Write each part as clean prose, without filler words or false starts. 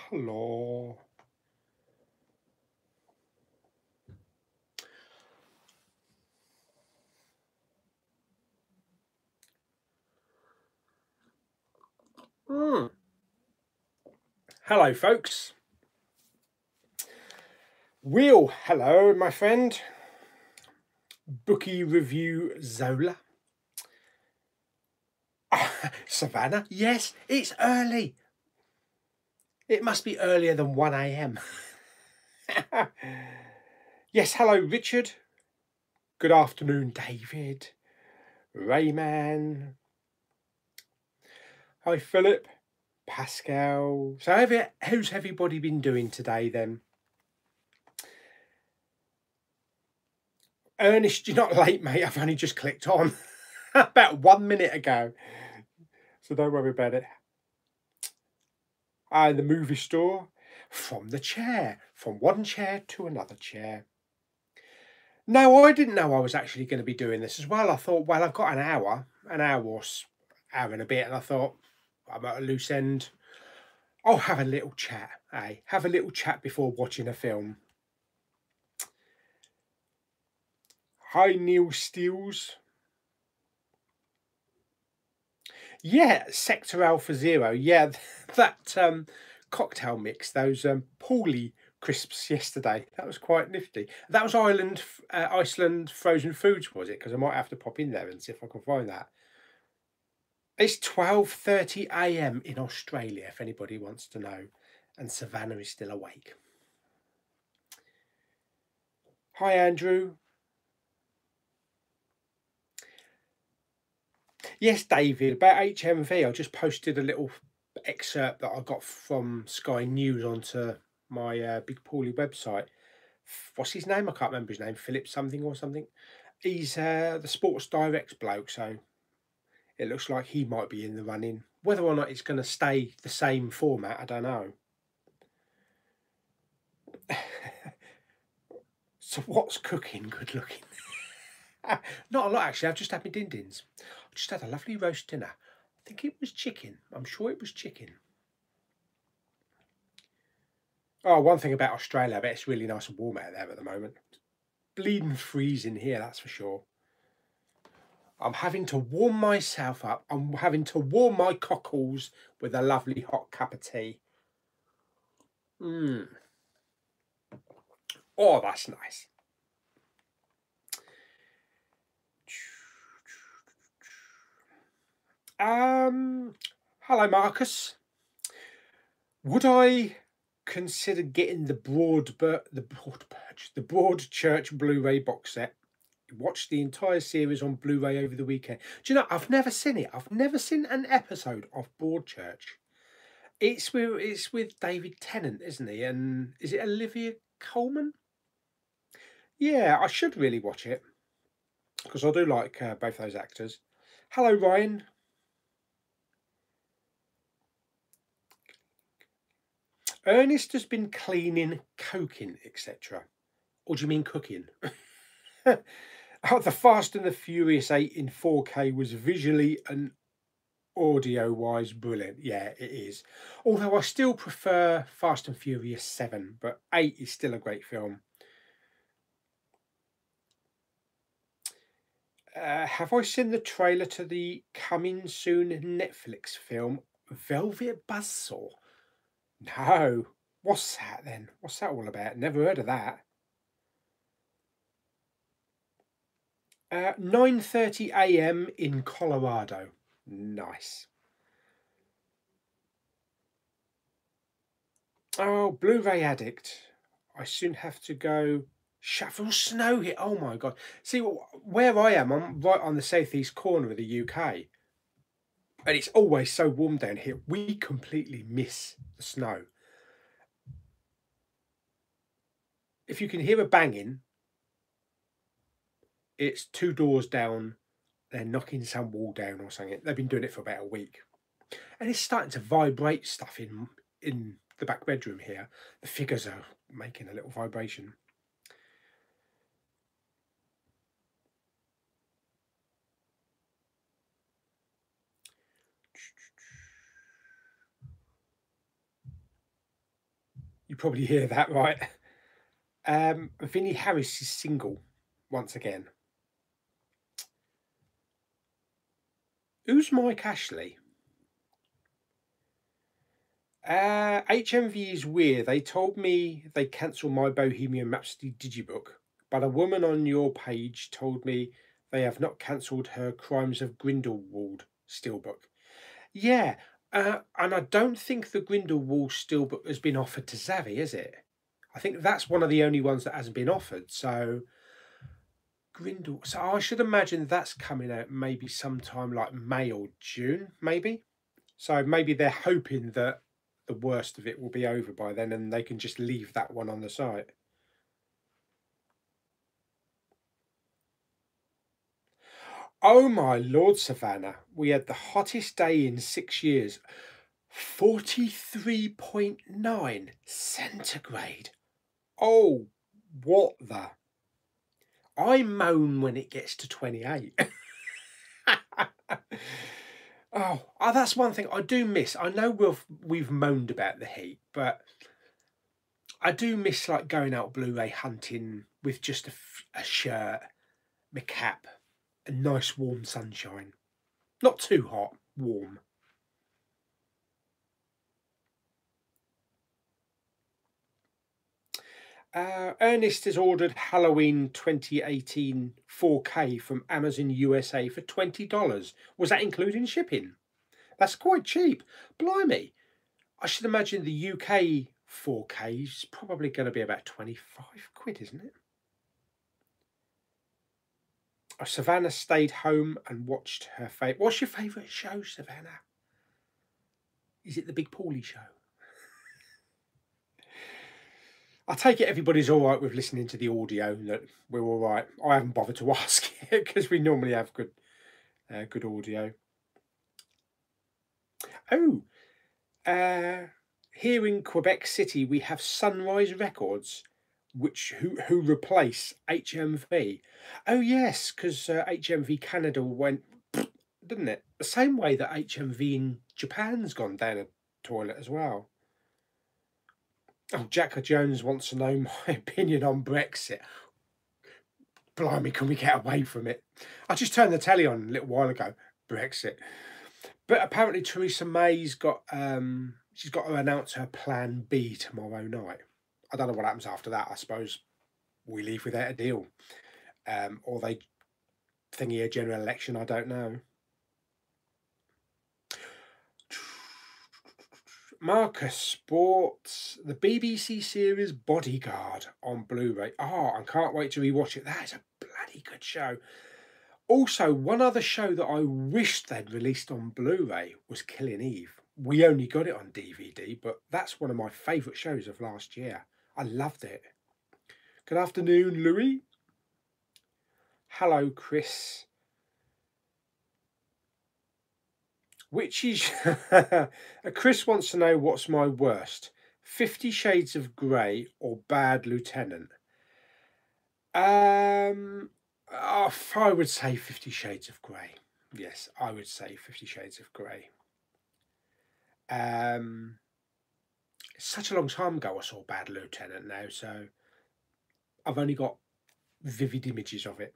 Hello. Hello, folks. Will, hello, my friend. Bookie Review Zola. Savannah, yes, it's early. It must be earlier than 1 a.m. Yes, hello, Richard. Good afternoon, David. Rayman. Hi, Philip. Pascal. So, how's everybody been doing today then? Ernest, you're not late, mate. I've only just clicked on about 1 minute ago. So don't worry about it. In the movie store. From the chair. From one chair to another chair. No, I didn't know I was actually going to be doing this as well. I thought, well, I've got an hour or hour and a bit, and I thought, I'm at a loose end. I'll have a little chat, eh? Have a little chat before watching a film. Hi, Neil Steels. Yeah, Sector Alpha Zero. Yeah, that cocktail mix, those Pauly crisps yesterday. That was quite nifty. That was Iceland frozen foods, was it? Because I might have to pop in there and see if I can find that. It's 12:30 a.m. in Australia, if anybody wants to know, and Savannah is still awake. Hi, Andrew. Yes, David, about HMV, I just posted a little excerpt that I got from Sky News onto my Big Pauly website. What's his name? I can't remember his name. Philip something or something. He's the Sports Direct bloke, so it looks like he might be in the running. Whether or not it's going to stay the same format, I don't know. So what's cooking good looking? Not a lot, actually. I've just had my din-dins. I just had a lovely roast dinner. I think it was chicken. I'm sure it was chicken. Oh, one thing about Australia, I bet it's really nice and warm out there at the moment. Bleeding freezing here, that's for sure. I'm having to warm myself up. I'm having to warm my cockles with a lovely hot cup of tea. Oh, that's nice. Hello, Marcus. Would I consider getting the Broadchurch Blu-ray box set? Watched the entire series on Blu-ray over the weekend. Do you know, I've never seen it. I've never seen an episode of Broadchurch. It's with David Tennant, isn't he? And is it Olivia Colman? Yeah, I should really watch it because I do like both those actors. Hello, Ryan. Ernest has been cleaning, coking, etc. Or do you mean cooking? The Fast and the Furious 8 in 4K was visually and audio-wise brilliant. Yeah, it is. Although I still prefer Fast and Furious 7, but 8 is still a great film. Have I seen the trailer to the coming soon Netflix film Velvet Buzzsaw? No. What's that then? What's that all about? Never heard of that. 9:30 a.m. in Colorado. Nice. Oh, Blu-ray addict. I soon have to go shovel snow here. Oh my God. See, where I am, I'm right on the southeast corner of the UK. And it's always so warm down here. We completely miss the snow. If you can hear a banging, it's 2 doors down. They're knocking some wall down or something. They've been doing it for about a week. And it's starting to vibrate stuff in the back bedroom here. The figures are making a little vibration. You probably hear that, right? Vinnie Harris is single once again. Who's Mike Ashley? HMV is weird. They told me they cancelled my Bohemian Rhapsody digibook, but a woman on your page told me they have not cancelled her Crimes of Grindelwald steelbook. Yeah, and I don't think the Grindelwald steelbook has been offered to Zavi, is it? I think that's one of the only ones that hasn't been offered. So So I should imagine that's coming out maybe sometime like May or June, maybe. So maybe they're hoping that the worst of it will be over by then and they can just leave that one on the site. Oh my Lord, Savannah. We had the hottest day in 6 years. 43.9 centigrade. Oh, what the? I moan when it gets to 28. Oh, that's one thing I do miss. I know we've moaned about the heat, but I do miss like going out Blu-ray hunting with just a shirt, my cap, a nice warm sunshine. Not too hot, warm. Ernest has ordered Halloween 2018 4K from Amazon USA for $20. Was that including shipping? That's quite cheap. Blimey. I should imagine the UK 4K is probably going to be about 25 quid, isn't it? Oh, Savannah stayed home and watched her favourite. What's your favourite show, Savannah? Is it the Big Pauly show? I take it everybody's all right with listening to the audio, that we're all right. I haven't bothered to ask it because we normally have good audio. Oh, here in Quebec City, we have Sunrise Records, who replace HMV. Oh yes, because HMV Canada went, didn't it? The same way that HMV in Japan's gone down a toilet as well. Oh, Jacka Jones wants to know my opinion on Brexit. Blimey, can we get away from it? I just turned the telly on a little while ago. Brexit. But apparently Theresa May's got she's got to announce her plan B tomorrow night. I don't know what happens after that. I suppose we leave without a deal. Or they thingy a general election, I don't know. Marcus bought the BBC series Bodyguard on Blu-ray. Oh, I can't wait to rewatch it. That is a bloody good show. Also, one other show that I wished they'd released on Blu-ray was Killing Eve. We only got it on DVD, but that's one of my favourite shows of last year. I loved it. Good afternoon, Louis. Hello, Chris. Which is... Chris wants to know what's my worst. 50 Shades of Grey or Bad Lieutenant? I would say 50 Shades of Grey. Yes, I would say 50 Shades of Grey. It's such a long time ago I saw Bad Lieutenant now, so I've only got vivid images of it.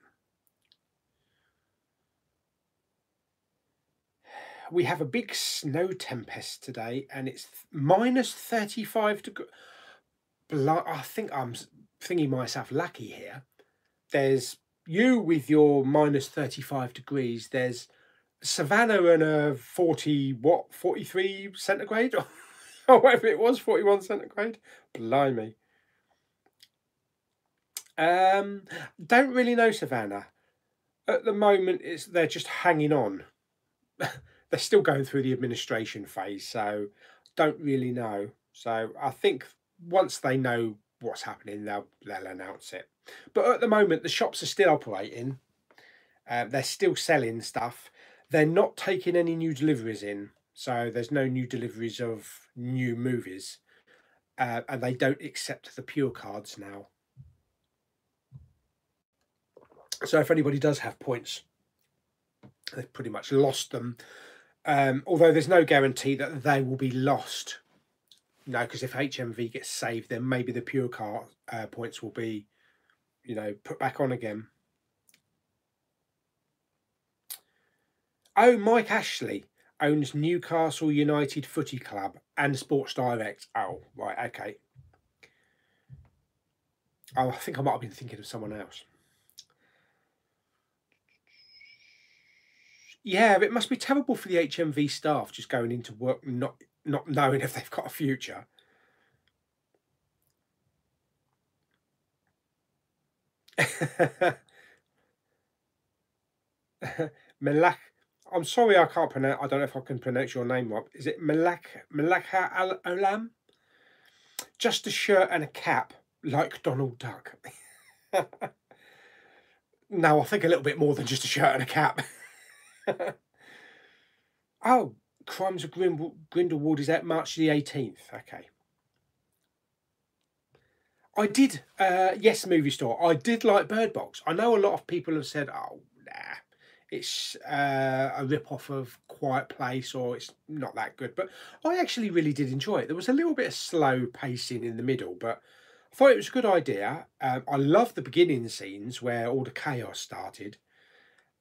We have a big snow tempest today, and it's minus 35 degrees. I think I'm thinking myself lucky here. There's you with your minus 35 degrees. There's Savannah and a 43 centigrade, or whatever it was, 41 centigrade. Blimey. Don't really know, Savannah. At the moment, they're just hanging on. They're still going through the administration phase, so don't really know. So I think once they know what's happening, they'll announce it. But at the moment, the shops are still operating. They're still selling stuff. They're not taking any new deliveries in, so there's no new deliveries of new movies. And they don't accept the pure cards now. So if anybody does have points, they've pretty much lost them. Although there's no guarantee that they will be lost No, because if HMV gets saved, then maybe the pure car points will be, put back on again. Oh, Mike Ashley owns Newcastle United Footy Club and Sports Direct. Oh, right, okay. Oh, I think I might have been thinking of someone else. Yeah, it must be terrible for the HMV staff just going into work and not knowing if they've got a future. Melach. I'm sorry, I can't pronounce. I don't know if I can pronounce your name right. Is it Malacha Al Olam? Just a shirt and a cap, like Donald Duck. No, I think a little bit more than just a shirt and a cap. Oh, Crimes of Grindelwald is out March the 18th. Okay. I did, yes, movie store. I did like Bird Box. I know a lot of people have said, oh, nah, it's a rip-off of Quiet Place or it's not that good. But I actually really did enjoy it. There was a little bit of slow pacing in the middle, but I thought it was a good idea. I love the beginning scenes where all the chaos started.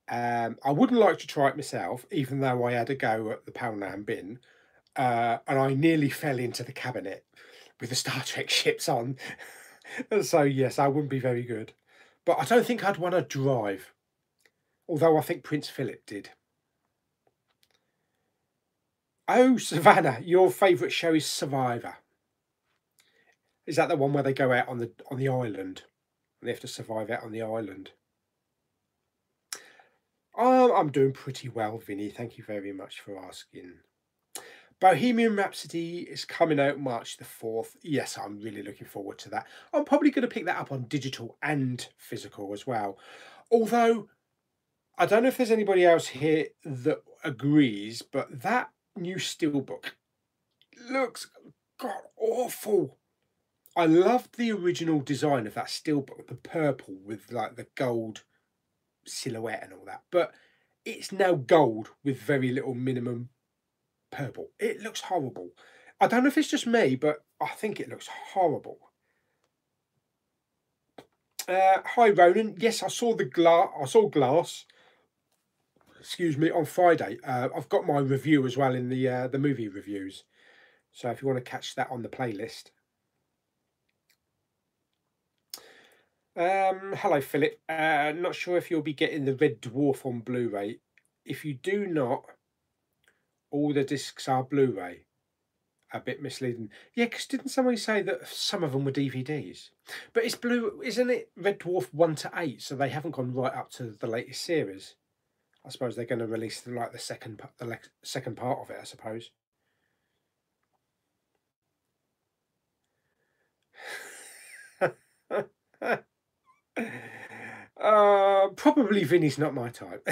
I wouldn't like to try it myself, even though I had a go at the Poundland bin. And I nearly fell into the cabinet with the Star Trek ships on. So, yes, I wouldn't be very good. But I don't think I'd want to drive. Although I think Prince Philip did. Oh, Savannah, your favourite show is Survivor. Is that the one where they go out on the island and they have to survive out on the island? I'm doing pretty well, Vinny. Thank you very much for asking. Bohemian Rhapsody is coming out March the 4th. Yes, I'm really looking forward to that. I'm probably going to pick that up on digital and physical as well. Although, I don't know if there's anybody else here that agrees, but that new steelbook looks, God, awful. I loved the original design of that steelbook, the purple with like the gold silhouette and all that. But it's now gold with very little minimum purple. It looks horrible. I don't know if it's just me, but I think it looks horrible. Hi Ronan. Yes, I saw Glass. Excuse me, on Friday. I've got my review as well in the movie reviews. So if you want to catch that on the playlist. Hello Philip. Not sure if you'll be getting the Red Dwarf on Blu-ray. If you do not, all the discs are Blu-ray. A bit misleading. Yeah, because didn't somebody say that some of them were DVDs? But it's blue, isn't it? Red Dwarf 1 to 8, so they haven't gone right up to the latest series. I suppose they're going to release the second part of it, I suppose. Probably Vinny's not my type.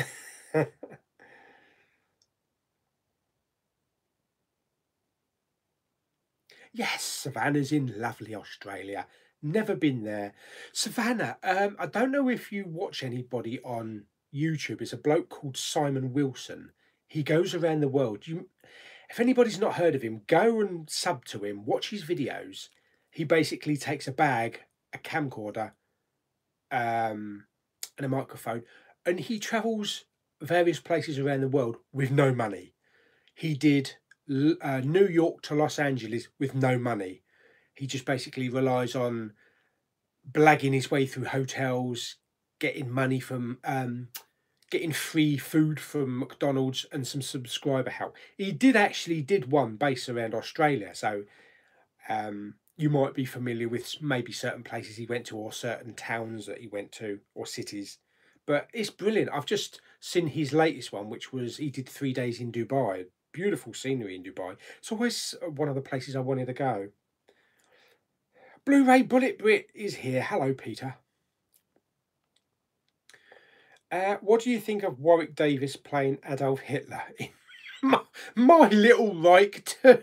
Yes, Savannah's in lovely Australia. Never been there. Savannah, I don't know if you watch anybody on YouTube. It's a bloke called Simon Wilson. He goes around the world. If anybody's not heard of him, go and sub to him, watch his videos. He basically takes a bag, a camcorder, and a microphone, and he travels various places around the world with no money. He did New York to Los Angeles with no money. He just basically relies on blagging his way through hotels, getting money from getting free food from McDonald's and some subscriber help. He did one based around Australia, so you might be familiar with maybe certain places he went to or certain towns that he went to or cities. But it's brilliant. I've just seen his latest one, which was he did 3 days in Dubai. Beautiful scenery in Dubai. It's always one of the places I wanted to go. Blu-ray Bullet Brit is here. Hello, Peter. What do you think of Warwick Davis playing Adolf Hitler in my Little Reich 2?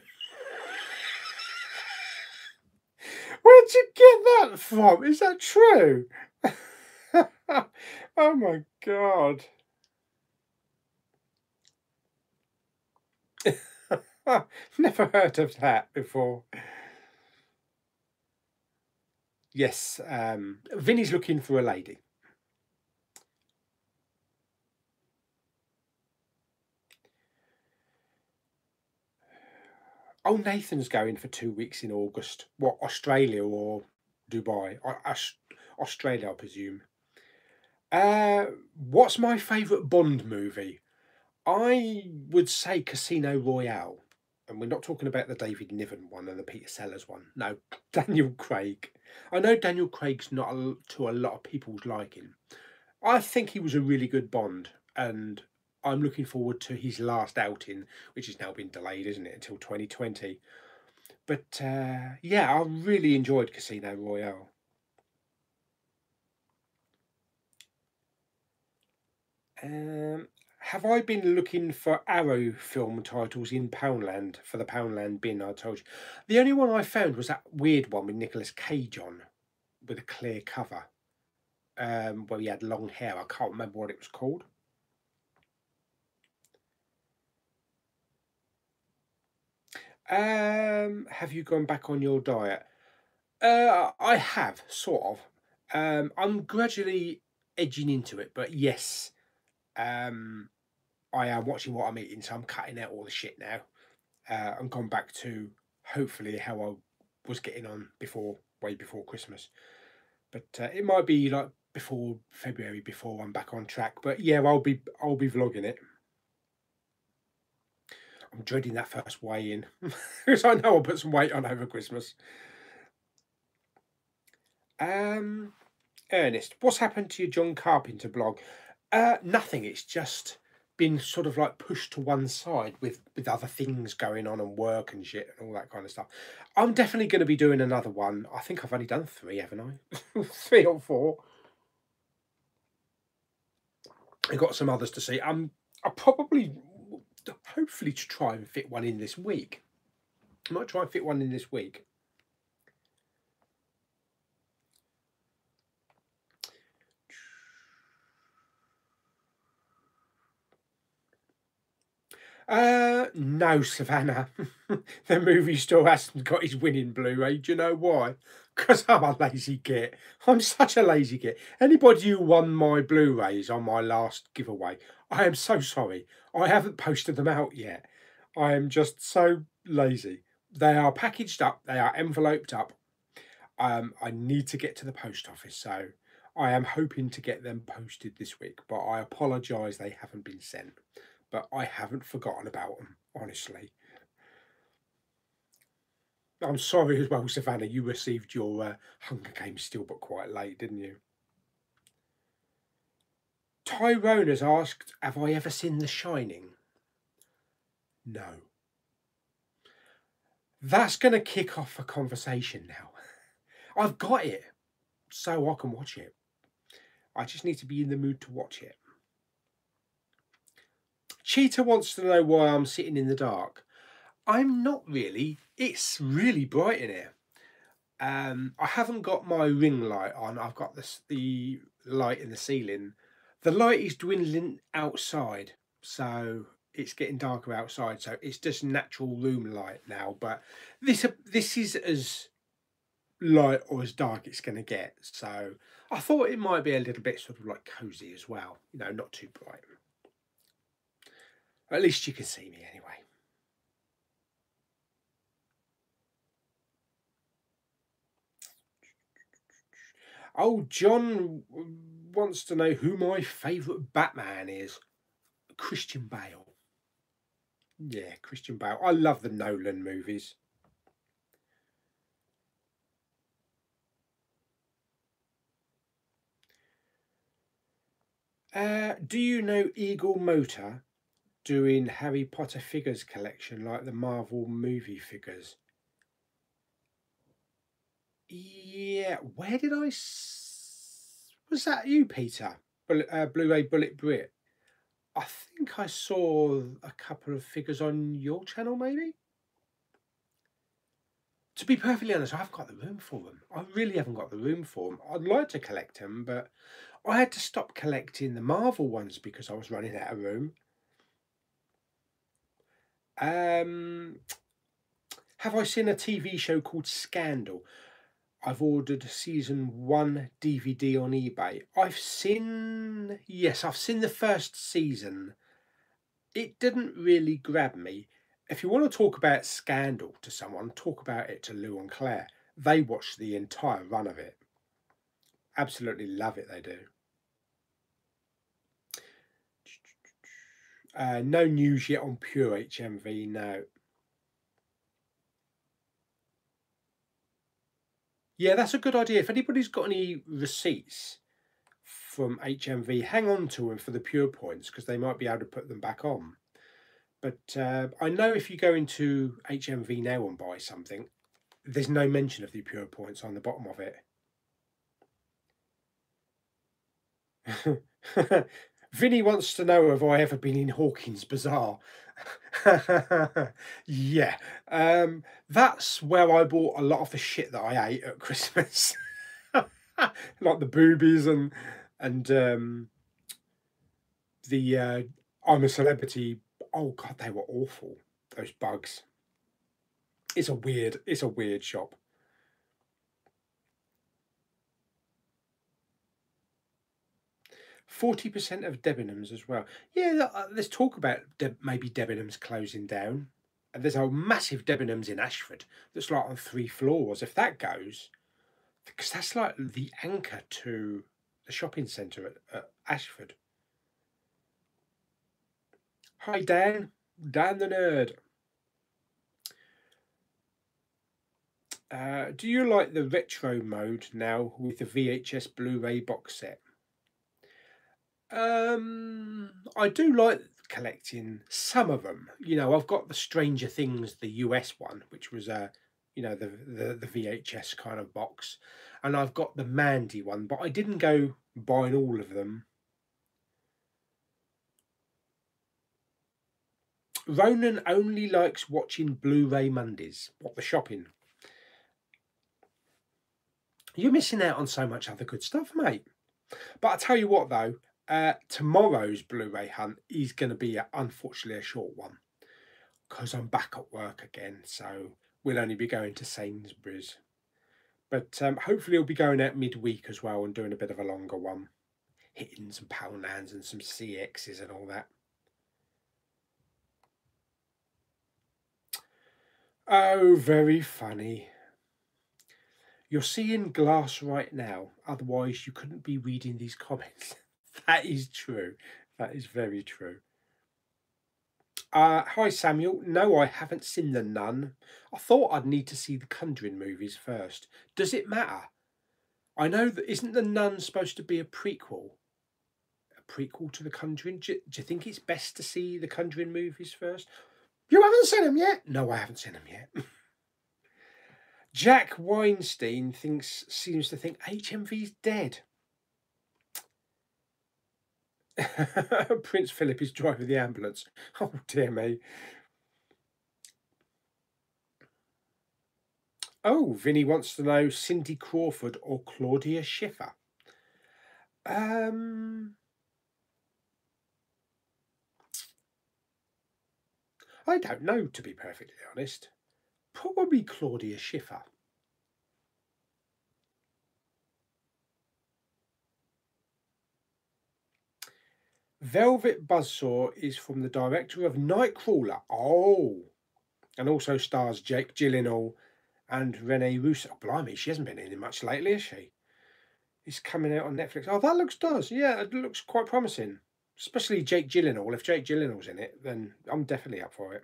Where'd you get that from? Is that true? Oh my God. Never heard of that before. Yes, Vinny's looking for a lady. Oh, Nathan's going for 2 weeks in August. What, Australia or Dubai? Australia, I presume. What's my favourite Bond movie? I would say Casino Royale. And we're not talking about the David Niven one and the Peter Sellers one. No, Daniel Craig. I know Daniel Craig's not to a lot of people's liking. I think he was a really good Bond, and I'm looking forward to his last outing, which has now been delayed, isn't it, until 2020. But yeah, I really enjoyed Casino Royale. Um, have I been looking for Arrow film titles in Poundland for the Poundland bin? I told you. The only one I found was that weird one with Nicolas Cage on, with a clear cover, where he had long hair. I can't remember what it was called. Have you gone back on your diet? I have sort of. I'm gradually edging into it, but yes, um, I am watching what I'm eating, so I'm cutting out all the shit now. And gone back to hopefully how I was getting on before, way before Christmas. But it might be like before February before I'm back on track. But yeah, I'll be vlogging it. I'm dreading that first weigh in because I know I'll put some weight on over Christmas. Ernest, what's happened to your John Carpenter blog? Nothing. It's just been sort of like pushed to one side with other things going on and work and shit and all that kind of stuff. I'm definitely going to be doing another one. I think I've only done 3, haven't I? 3 or 4. I've got some others to see. I'll probably, hopefully, to try and fit one in this week. I might try and fit one in this week. No, Savannah. The movie still hasn't got his winning Blu-ray. Do you know why? Because I'm a lazy git. I'm such a lazy git. Anybody who won my Blu-rays on my last giveaway, I am so sorry. I haven't posted them out yet. I am just so lazy. They are packaged up. They are enveloped up. I need to get to the post office, so I am hoping to get them posted this week. But I apologise they haven't been sent. But I haven't forgotten about them, honestly. I'm sorry as well, Savannah, you received your Hunger Games still but quite late, didn't you? Tyrone has asked, have I ever seen The Shining? No. That's going to kick off a conversation now. I've got it, so I can watch it. I just need to be in the mood to watch it. Cheetah wants to know why I'm sitting in the dark. I'm not really. It's really bright in here. I haven't got my ring light on. I've got the light in the ceiling. The light is dwindling outside, so it's getting darker outside. So it's just natural room light now. But this is as light or as dark it's going to get. So I thought it might be a little bit sort of like cozy as well. You know, not too bright. At least you can see me anyway. Oh, John wants to know who my favourite Batman is. Christian Bale. Yeah, Christian Bale. I love the Nolan movies. Do you know Eagle Motor doing Harry Potter figures collection like the Marvel movie figures? Yeah, where did was that you, Peter? Blu-ray Bullet Brit. I think I saw a couple of figures on your channel, maybe? To be perfectly honest, I haven't got the room for them. I really haven't got the room for them. I'd like to collect them, but I had to stop collecting the Marvel ones because I was running out of room. Um, have I seen a TV show called Scandal? I've ordered season 1 DVD on eBay. Yes, I've seen the first season. It didn't really grab me. If you want to talk about Scandal to someone, talk about it to Lou and Claire. They watched the entire run of it. Absolutely love it, they do. No news yet on Pure HMV, no. Yeah, that's a good idea. If anybody's got any receipts from HMV, hang on to them for the Pure points because they might be able to put them back on. But I know if you go into HMV now and buy something, there's no mention of the Pure points on the bottom of it. Vinny wants to know have I ever been in Hawkins Bazaar. Yeah, that's where I bought a lot of the shit that I ate at Christmas, like the boobies and the I'm a Celebrity. Oh God, they were awful. Those bugs. It's a weird shop. 40% of Debenhams as well. Yeah, let's talk about maybe Debenhams closing down. And there's a massive Debenhams in Ashford that's like on 3 floors. If that goes, because that's like the anchor to the shopping centre at Ashford. Hi, Dan. Dan the Nerd. Do you like the retro mode now with the VHS Blu-ray box set? I do like collecting some of them. You know, I've got the Stranger Things, the US one, which was the VHS kind of box, and I've got the Mandy one, but I didn't go buying all of them. Ronan only likes watching Blu-ray Mondays. What, the shopping? You're missing out on so much other good stuff, mate. But I tell you what, though, tomorrow's Blu-ray hunt is going to be, unfortunately, a short one because I'm back at work again, so we'll only be going to Sainsbury's. But hopefully, we'll be going out midweek as well and doing a bit of a longer one, hitting some Poundlands and some CXs and all that. Oh, very funny. You're seeing glass right now, otherwise you couldn't be reading these comments. That is true. That is very true. Hi Samuel. No, I haven't seen The Nun. I thought I'd need to see the Conjuring movies first. Does it matter? I know that isn't The Nun supposed to be a prequel? A prequel to The Conjuring? Do you think it's best to see the Conjuring movies first? You haven't seen them yet? No, I haven't seen them yet. Jack Weinstein seems to think HMV's dead. Prince Philip is driving the ambulance. Oh dear me. Oh, Vinny wants to know Cindy Crawford or Claudia Schiffer. I don't know, to be perfectly honest. Probably Claudia Schiffer. Velvet Buzzsaw is from the director of Nightcrawler. Oh, and also stars Jake Gyllenhaal and Rene Russo. Oh, blimey, she hasn't been in much lately, has she? It's coming out on Netflix. Oh, that does. Yeah, it looks quite promising. Especially Jake Gyllenhaal. If Jake Gyllenhaal's in it, then I'm definitely up for it.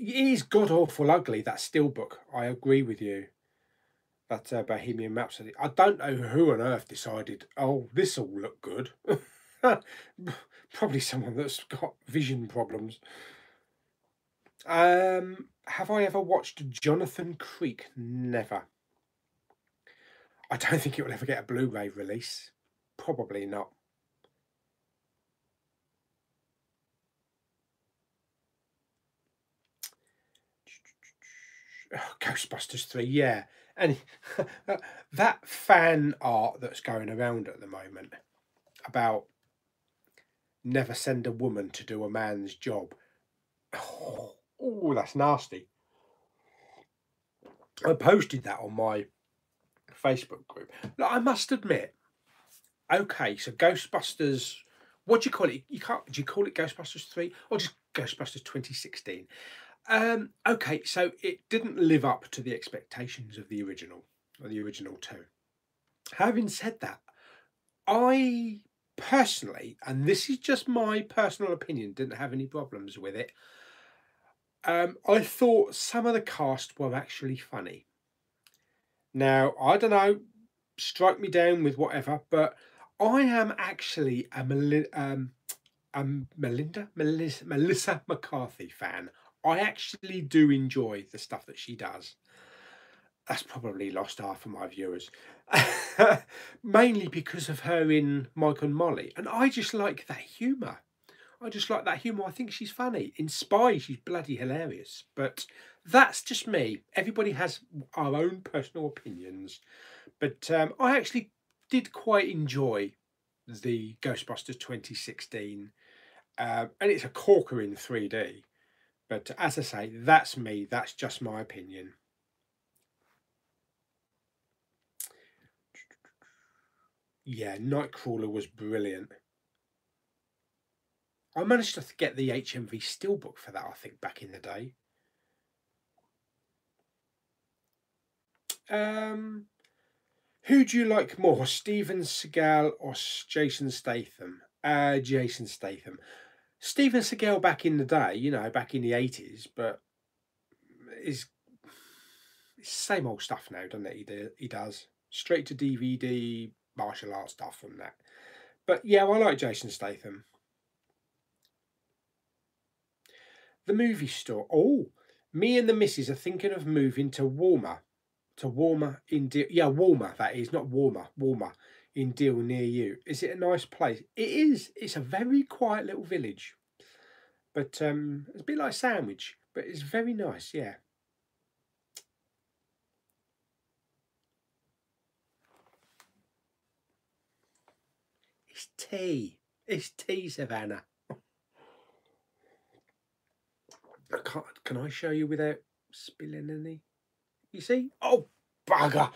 It is god awful ugly, that Steelbook. I agree with you. That Bohemian Rhapsody. I don't know who on earth decided, oh, this will look good. Probably someone that's got vision problems. Have I ever watched Jonathan Creek? Never. I don't think it will ever get a Blu-ray release. Probably not. Oh, Ghostbusters 3, yeah. And that fan art that's going around at the moment about never send a woman to do a man's job. Oh, that's nasty. I posted that on my Facebook group. Look, I must admit, okay, so Ghostbusters, what do you call it? You can't. Do you call it Ghostbusters 3 or just Ghostbusters 2016? Okay, so it didn't live up to the expectations of the original, or the original two. Having said that, I personally, and this is just my personal opinion, didn't have any problems with it. I thought some of the cast were actually funny. Now, I don't know, strike me down with whatever, but I am actually Melissa McCarthy fan. I actually do enjoy the stuff that she does. That's probably lost half of my viewers. Mainly because of her in Mike and Molly. And I just like that humour. I just like that humour. I think she's funny. In Spy, she's bloody hilarious. But that's just me. Everybody has our own personal opinions. But I actually did quite enjoy the Ghostbusters 2016. And it's a corker in 3D. But as I say, that's me. That's just my opinion. Yeah, Nightcrawler was brilliant. I managed to get the HMV Steelbook for that, I think, back in the day. Who do you like more, Steven Seagal or Jason Statham? Jason Statham. Steven Seagal back in the day, you know, back in the 80s, but it's same old stuff now, doesn't it? He does. Straight to DVD, martial arts stuff from that. But yeah, I like Jason Statham. The movie store. Oh, me and the missus are thinking of moving to Walmer. To Walmer in Deal. Yeah, Walmer, that is, not Warmer. Walmer in Deal near you. Is it a nice place? It is. It's a very quiet little village. But it's a bit like Sandwich, but it's very nice, yeah. It's tea. It's tea, Savannah. Can I show you without spilling any? You see? Oh, bugger.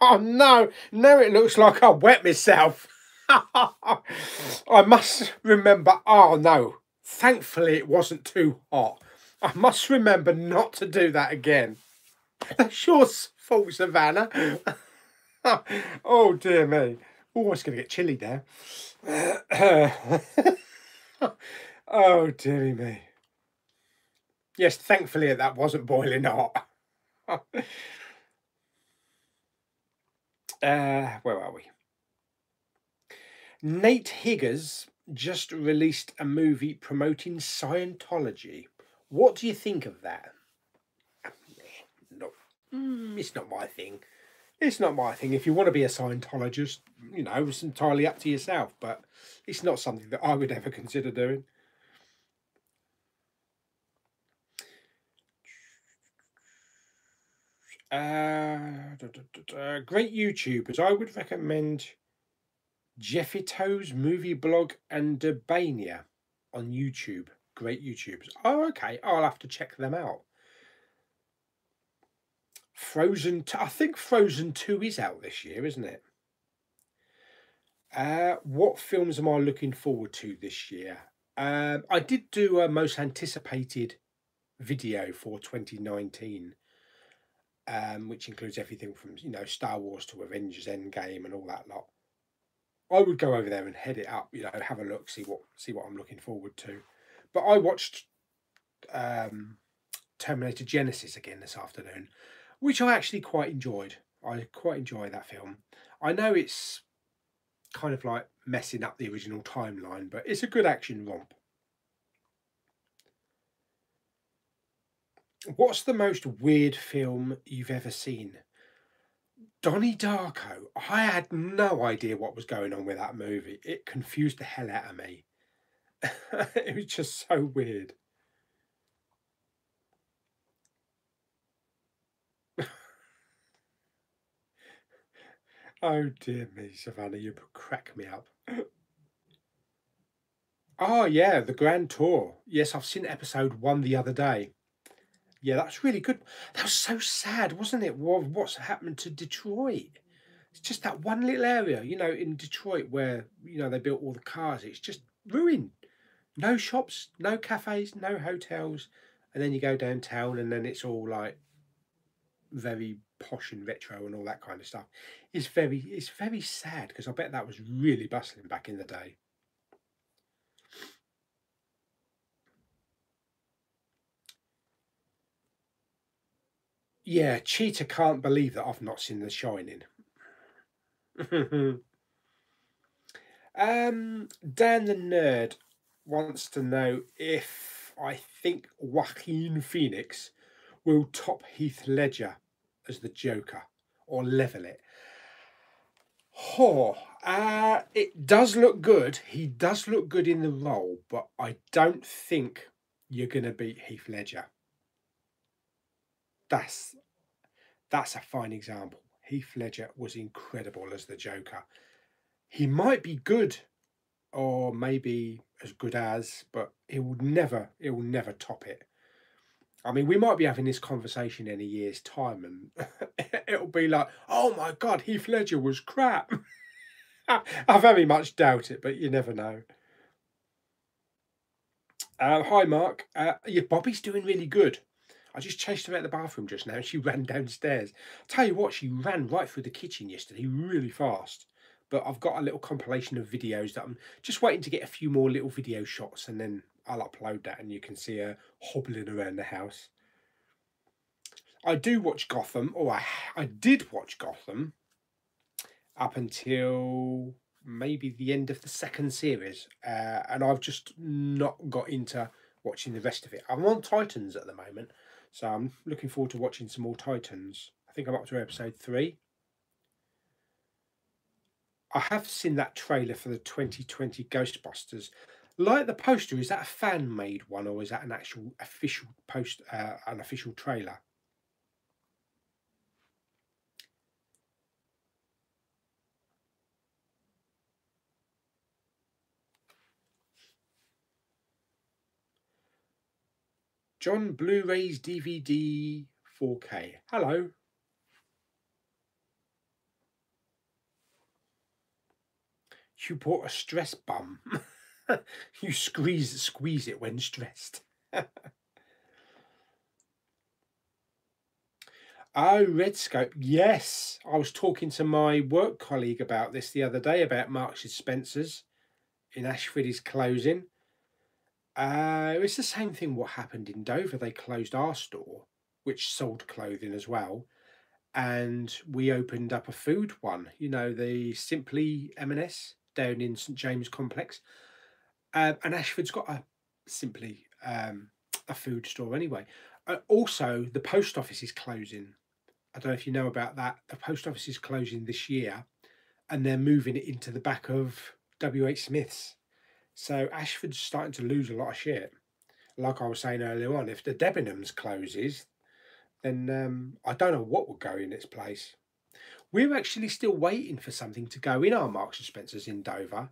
Oh, no. Now it looks like I wet myself. I must remember. Oh, no. Thankfully, it wasn't too hot. I must remember not to do that again. That's your fault, Savannah. Oh, dear me. Oh, it's going to get chilly there. Oh, dearie me. Yes, thankfully that wasn't boiling hot. Where are we? Nate Higgers just released a movie promoting Scientology. What do you think of that? No, it's not my thing. It's not my thing. If you want to be a Scientologist, you know, it's entirely up to yourself. But it's not something that I would ever consider doing. Great YouTubers. I would recommend Jeffito's movie blog and Debania on YouTube. Great YouTubers. Oh, okay. I'll have to check them out. Frozen. I think Frozen 2 is out this year, isn't it? What films am I looking forward to this year? I did do a most anticipated video for 2019, which includes everything from, you know, Star Wars to Avengers Endgame and all that lot. I would go over there and head it up, you know, have a look, see what I'm looking forward to. But I watched Terminator Genesis again this afternoon, which I actually quite enjoyed. I quite enjoy that film. I know it's kind of like messing up the original timeline, but it's a good action romp. What's the most weird film you've ever seen? Donnie Darko. I had no idea what was going on with that movie. It confused the hell out of me. It was just so weird. Oh dear me, Savannah, you crack me up. Oh yeah, the Grand Tour. Yes, I've seen episode 1 the other day. Yeah, that's really good. That was so sad, wasn't it? What's happened to Detroit? It's just that one little area, in Detroit where, they built all the cars. It's just ruined. No shops, no cafes, no hotels. And then you go downtown and then it's all like very posh and retro and all that kind of stuff. It's very sad because I bet that was really bustling back in the day. Yeah, Cheetah can't believe that I've not seen The Shining. Dan the Nerd wants to know if I think Joaquin Phoenix will top Heath Ledger as the Joker or level it. Oh, it does look good. He does look good in the role, but I don't think you're going to beat Heath Ledger. That's that's a fine example. Heath Ledger was incredible as the Joker. He might be good or maybe as good as, but it will never top it. I mean, we might be having this conversation in a year's time and it'll be like, oh my God, Heath Ledger was crap. I very much doubt it, but you never know. Hi, Mark. Yeah, Bobby's doing really good. I just chased her out the bathroom just now and she ran downstairs. Tell you what, she ran right through the kitchen yesterday really fast. But I've got a little compilation of videos that I'm just waiting to get a few more little video shots and then I'll upload that and you can see her hobbling around the house. I do watch Gotham, or I did watch Gotham up until maybe the end of the second series, and I've just not got into watching the rest of it. I'm on Titans at the moment, so I'm looking forward to watching some more Titans. I think I'm up to episode 3. I have seen that trailer for the 2020 Ghostbusters. Like the poster, is that a fan made one or is that an actual official post, an official trailer? John Blu-rays DVD 4K. Hello. You bought a stress bum. You squeeze it when stressed. Oh, Redscope. Yes. I was talking to my work colleague about this the other day about Marks and Spencer's in Ashford is closing. It's the same thing what happened in Dover. They closed our store, which sold clothing as well. And we opened up a food one, the Simply M&S down in St James Complex. And Ashford's got a Simply a food store anyway. Also, the post office is closing. I don't know if you know about that. The post office is closing this year and they're moving it into the back of WH Smith's. So Ashford's starting to lose a lot of shit. Like I was saying earlier on, if the Debenhams closes, then I don't know what will go in its place. We're actually still waiting for something to go in our Marks and Spencers in Dover.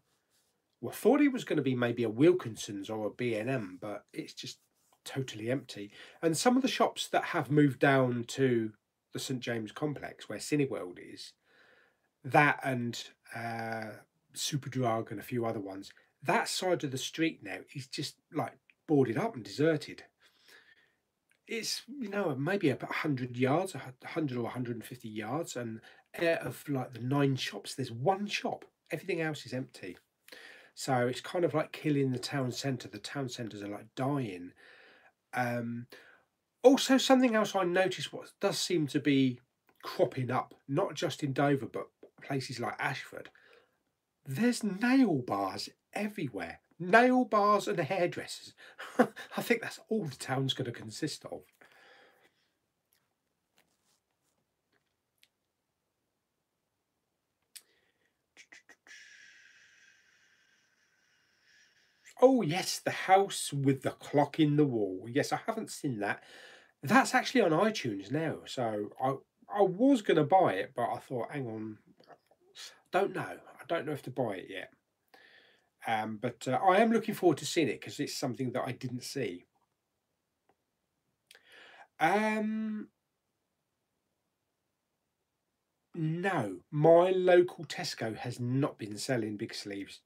We thought it was going to be maybe a Wilkinson's or a B&M, but it's just totally empty. And some of the shops that have moved down to the St James complex where Cineworld is, that and Superdrug and a few other ones, that side of the street now is just like boarded up and deserted. It's maybe about 100 yards, 100 or 150 yards, and out of like the 9 shops, there's one shop. Everything else is empty. So it's kind of like killing the town centre. The town centres are like dying. Also, something else I noticed what does seem to be cropping up, not just in Dover, but places like Ashford. There's nail bars everywhere. Nail bars and hairdressers. I think that's all the town's going to consist of. Oh yes, the house with the clock in the wall. Yes, I haven't seen that. That's actually on iTunes now. So I was gonna buy it, but I thought, hang on, Don't know. I don't know if to buy it yet. But I am looking forward to seeing it because it's something that I didn't see. Um, no, my local Tesco has not been selling big sleeves,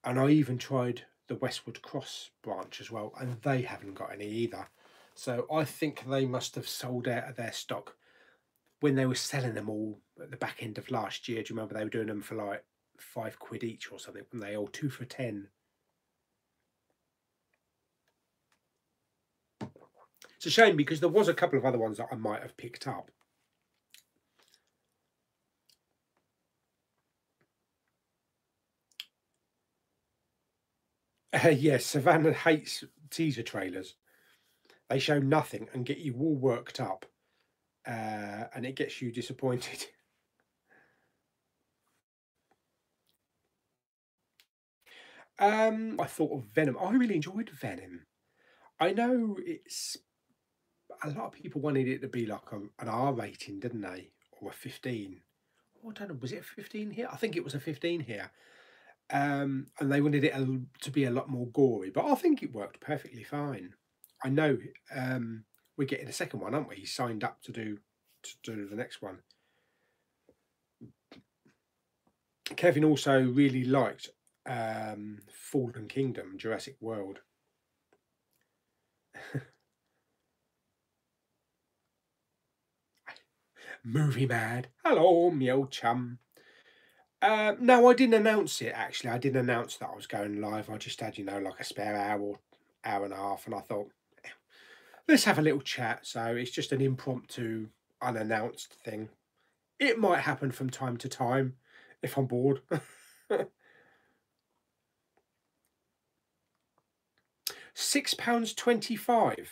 and I even tried the Westwood Cross branch as well, and they haven't got any either. So I think they must have sold out of their stock when they were selling them all at the back end of last year. Do you remember they were doing them for like £5 each or something? And they all 2 for 10. It's a shame because there was a couple of other ones that I might have picked up. Yes, Savannah hates teaser trailers. They show nothing and get you all worked up, and it gets you disappointed. I thought of Venom. I really enjoyed Venom. I know it's a lot of people wanted it to be like an R rating, didn't they, or a 15? Oh, I don't know. Was it a 15 here? I think it was a 15 here. And they wanted it to be a lot more gory, but I think it worked perfectly fine. I know we're getting a second one, aren't we? He signed up to do the next one. Kevin also really liked Fallen Kingdom, Jurassic World. Movie mad. Hello, me old chum. No, I didn't announce it actually. I didn't announce that I was going live. I just had, like a spare hour or hour and a half, and I thought, let's have a little chat. So it's just an impromptu, unannounced thing. It might happen from time to time if I'm bored. £6.25.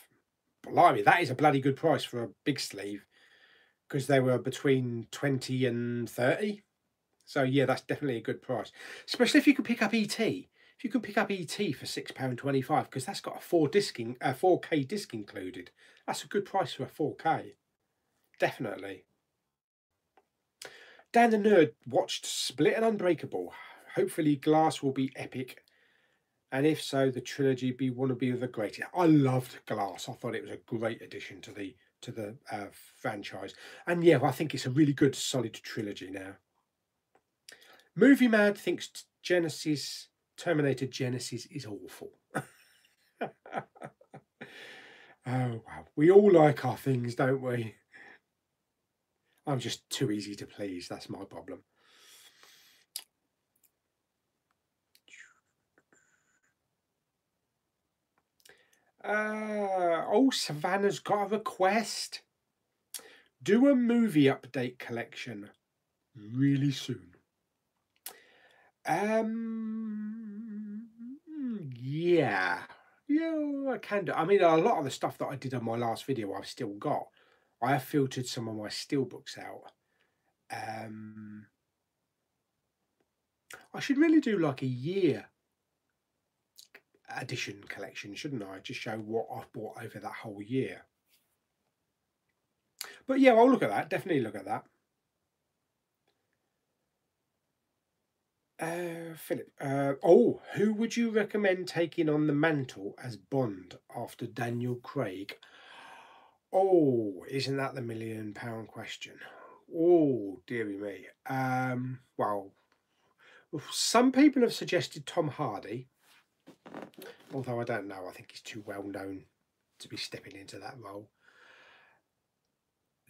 Blimey, that is a bloody good price for a big sleeve because they were between 20 and 30. So yeah, that's definitely a good price, especially if you can pick up ET. If you can pick up ET for £6.25, because that's got a 4K disc included, that's a good price for a 4K. Definitely. Dan the Nerd watched Split and Unbreakable. Hopefully, Glass will be epic, and if so, the trilogy will be the greatest. I loved Glass. I thought it was a great addition to the franchise, and yeah, I think it's a really good, solid trilogy now. Movie Mad thinks Terminator Genesis is awful. Oh, wow. We all like our things, don't we? I'm just too easy to please. That's my problem. Savannah's got a request. Do a movie update collection really soon. Yeah. Yeah, I can do. I mean, a lot of the stuff that I did on my last video, I've still got. I have filtered some of my steelbooks out. I should really do like a year edition collection, shouldn't I? Just show what I've bought over that whole year. But yeah, I'll look at that. Definitely look at that. Philip. Who would you recommend taking on the mantle as Bond after Daniel Craig? Oh, isn't that the £1,000,000 question? Oh, dearie me. Well, some people have suggested Tom Hardy, although I don't know. I think he's too well known to be stepping into that role.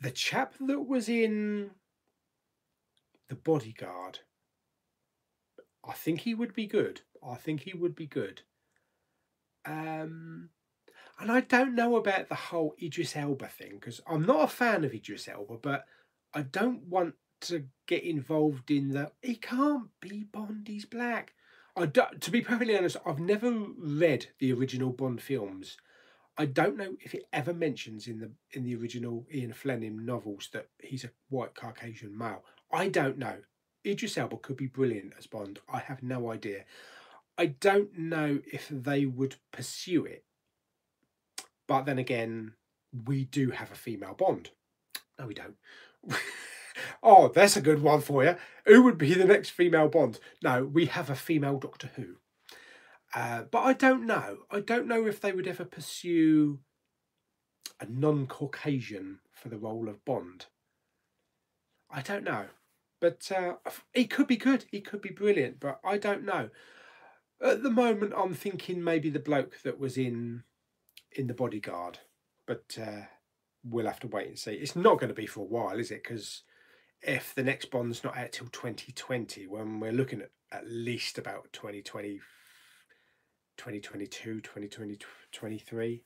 The chap that was in The Bodyguard, I think he would be good. I think he would be good. And I don't know about the whole Idris Elba thing, because I'm not a fan of Idris Elba, but I don't want to get involved in he can't be Bond, he's black. To be perfectly honest, I've never read the original Bond films. I don't know if it ever mentions in the original Ian Fleming novels that he's a white Caucasian male. I don't know. Idris Elba could be brilliant as Bond. I have no idea. I don't know if they would pursue it. But then again, we do have a female Bond. No, we don't. Oh, that's a good one for you. Who would be the next female Bond? No, we have a female Doctor Who. But I don't know. I don't know if they would ever pursue a non-Caucasian for the role of Bond. I don't know. But he could be good. He could be brilliant. But I don't know. At the moment, I'm thinking maybe the bloke that was in The Bodyguard. But we'll have to wait and see. It's not going to be for a while, is it? Because if the next Bond's not out till 2020, when we're looking at least about 2020, 2022, 2023,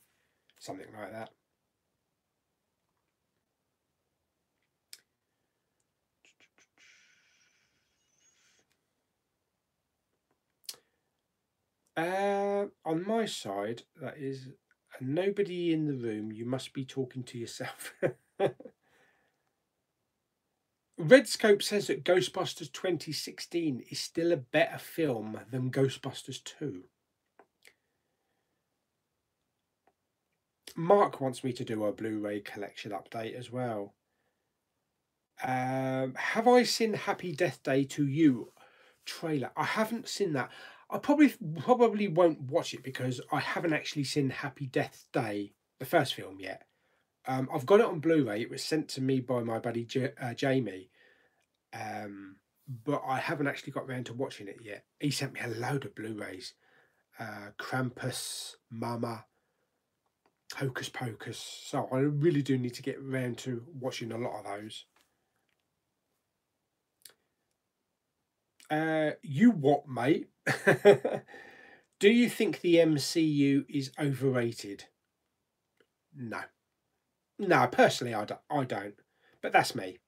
something like that. On my side, that is nobody in the room. You must be talking to yourself. Redscope says that Ghostbusters 2016 is still a better film than Ghostbusters 2. Mark wants me to do a Blu-ray collection update as well. Have I seen Happy Death Day to You trailer? I haven't seen that. I probably won't watch it because I haven't actually seen Happy Death Day, the first film, yet. I've got it on Blu-ray. It was sent to me by my buddy Jamie, but I haven't actually got around to watching it yet. He sent me a load of Blu-rays. Krampus, Mama, Hocus Pocus. So I really do need to get around to watching a lot of those. You what, mate? Do you think the MCU is overrated? No. No, personally I don't. But that's me.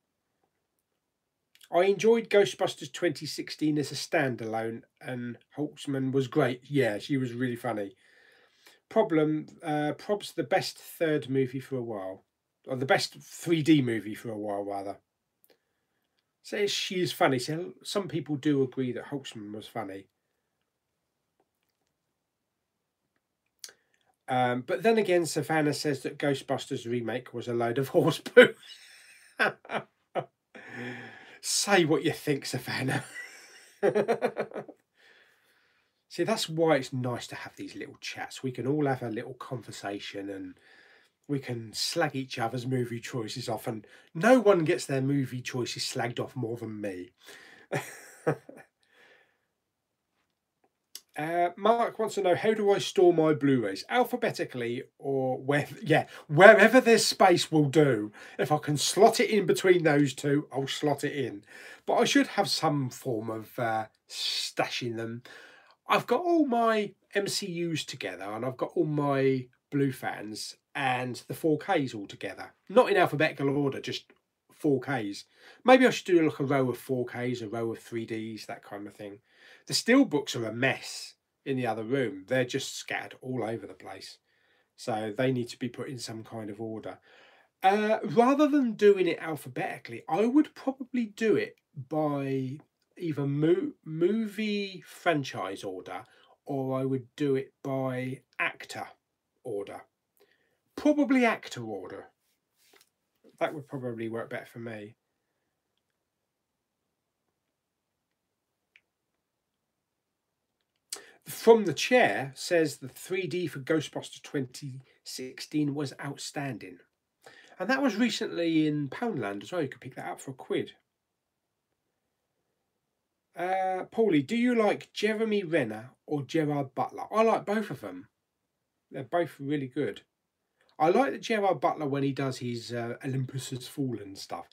I enjoyed Ghostbusters 2016 as a standalone, and Holtzman was great. Yeah, she was really funny. Prob's the best third movie for a while. Or the best 3D movie for a while, rather. So she is funny. So some people do agree that Holtzman was funny. But then again, Savannah says that Ghostbusters remake was a load of horse poo. Say what you think, Savannah. See, that's why it's nice to have these little chats. We can all have a little conversation and we can slag each other's movie choices off, and no one gets their movie choices slagged off more than me. Mark wants to know, how do I store my Blu-rays? Alphabetically, or wherever there's space will do. If I can slot it in between those two, I'll slot it in. But I should have some form of stashing them. I've got all my MCUs together, and I've got all my Blue Fans and the 4Ks all together. Not in alphabetical order, just 4Ks. Maybe I should do like a row of 4Ks, a row of 3Ds, that kind of thing. The steelbooks are a mess in the other room. They're just scattered all over the place. So they need to be put in some kind of order. Rather than doing it alphabetically, I would probably do it by either movie franchise order, or I would do it by actor order. Probably actor order. That would probably work better for me. From the Chair says the 3D for Ghostbusters 2016 was outstanding. And that was recently in Poundland as well. You could pick that up for £1. Pauly, do you like Jeremy Renner or Gerard Butler? I like both of them. They're both really good. I like the Gerard Butler when he does his Olympus Has Fallen stuff.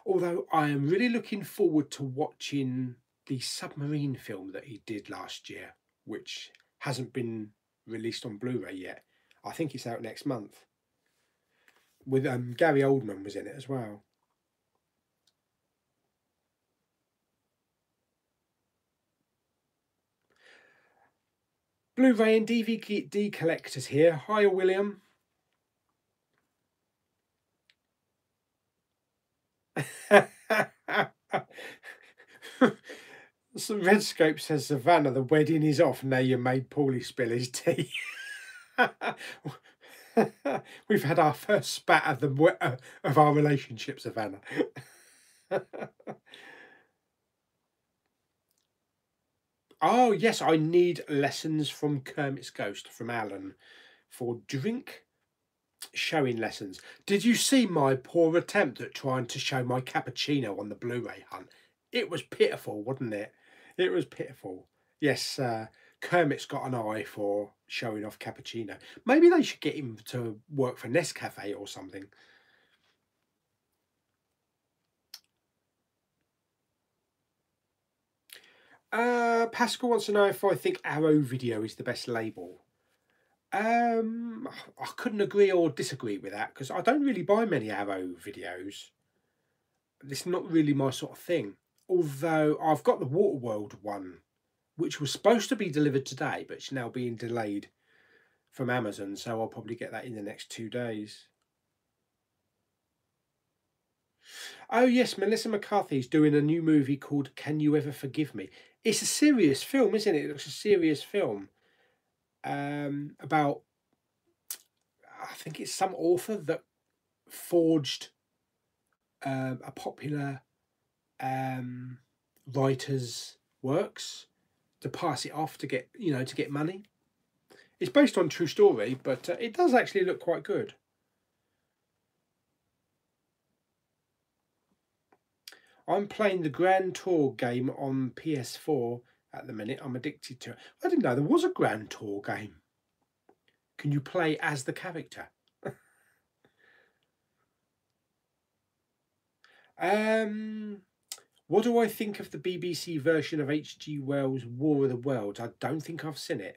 Although I am really looking forward to watching the submarine film that he did last year, which hasn't been released on Blu-ray yet. I think it's out next month. With Gary Oldman was in it as well. Blu-ray and DVD collectors here. Hiya, William. So Redscope says, Savannah, the wedding is off. Now you made Paulie spill his tea. We've had our first spat of our relationship, Savannah. Oh, yes, I need lessons from Kermit's Ghost from Alan for drink showing lessons. Did you see my poor attempt at trying to show my cappuccino on the Blu-ray hunt? It was pitiful, wasn't it? It was pitiful. Yes, Kermit's got an eye for showing off cappuccino. Maybe they should get him to work for Nescafe or something. Pascal wants to know if I think Arrow Video is the best label. I couldn't agree or disagree with that because I don't really buy many Arrow videos. It's not really my sort of thing. Although I've got the Waterworld one, which was supposed to be delivered today, but it's now being delayed from Amazon, so I'll probably get that in the next 2 days. Oh yes, Melissa McCarthy's doing a new movie called Can You Ever Forgive Me? It's a serious film, isn't it? It looks a serious film. About, I think it's some author that forged a popular writer's works to pass it off to get, to get money. It's based on true story, but it does actually look quite good. I'm playing the Grand Tour game on PS4 at the minute. I'm addicted to it. I didn't know there was a Grand Tour game. Can you play as the character? What do I think of the BBC version of H.G. Wells' War of the Worlds? I don't think I've seen it.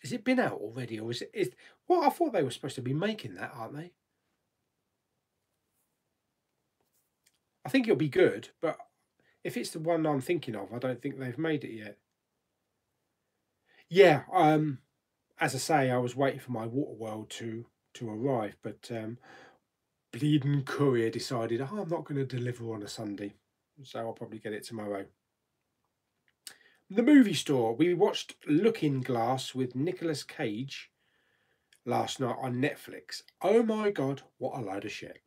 Has it been out already, or is it? Well, I thought they were supposed to be making that, aren't they? I think it'll be good, but if it's the one I'm thinking of, I don't think they've made it yet. Yeah, as I say, I was waiting for my Waterworld to arrive, but bleeding courier decided, oh, I'm not going to deliver on a Sunday, so I'll probably get it tomorrow. The movie store. We watched Looking Glass with Nicolas Cage last night on Netflix. Oh my God, what a load of shit.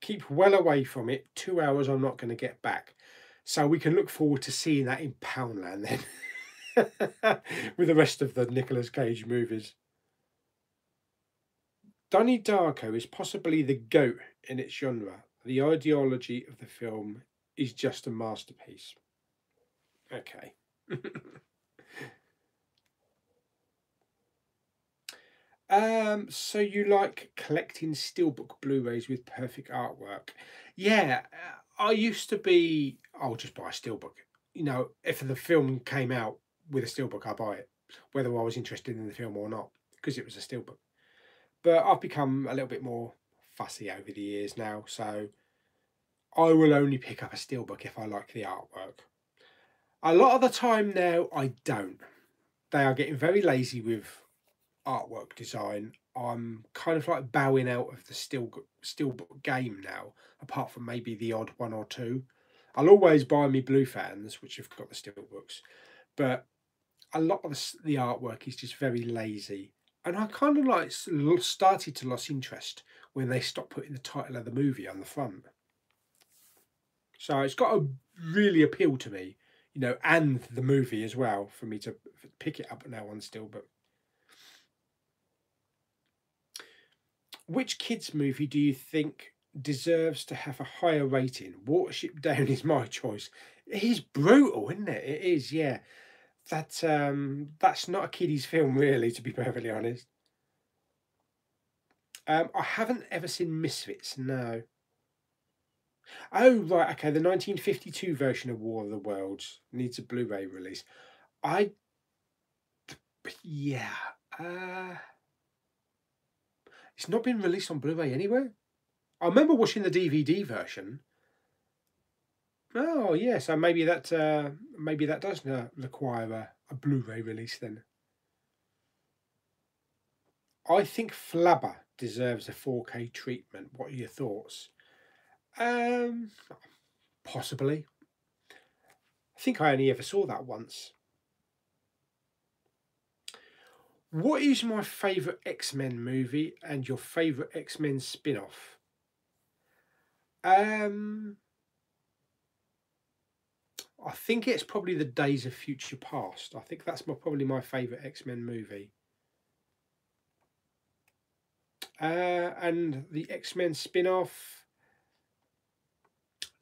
Keep well away from it. 2 hours I'm not going to get back. So we can look forward to seeing that in Poundland then. With the rest of the Nicolas Cage movies. Donnie Darko is possibly the GOAT in its genre. The ideology of the film is just a masterpiece. Okay. So you like collecting steelbook Blu-rays with perfect artwork? Yeah, I used to be, I'll just buy a steelbook. If the film came out with a steelbook, I'll buy it, whether I was interested in the film or not, because it was a steelbook. But I've become a little bit more fussy over the years now, so I will only pick up a steelbook if I like the artwork. A lot of the time now, I don't. They are getting very lazy with artwork design. I'm kind of like bowing out of the steelbook game now, apart from maybe the odd one or two. I'll always buy me Blue Fans, which have got the steelbooks, but a lot of the artwork is just very lazy. And I kind of like started to lose interest when they stopped putting the title of the movie on the front. So it's got to really appeal to me, and the movie as well, for me to pick it up now on steelbook. Which kids movie do you think deserves to have a higher rating? Watership Down is my choice. It is brutal, isn't it? It is, yeah. That's not a kiddies film, really, to be perfectly honest. I haven't ever seen Misfits, no. Oh right, okay. The 1952 version of War of the Worlds needs a Blu-ray release. I yeah. It's not been released on Blu-ray anywhere. I remember watching the DVD version. Oh yeah, so maybe that does require a Blu-ray release then. I think Flubber deserves a 4K treatment. What are your thoughts? Um, Possibly. I think I only ever saw that once. What is my favourite X-Men movie and your favourite X-Men spin-off? I think it's probably the Days of Future Past. I think that's probably my favourite X-Men movie. And the X-Men spin-off,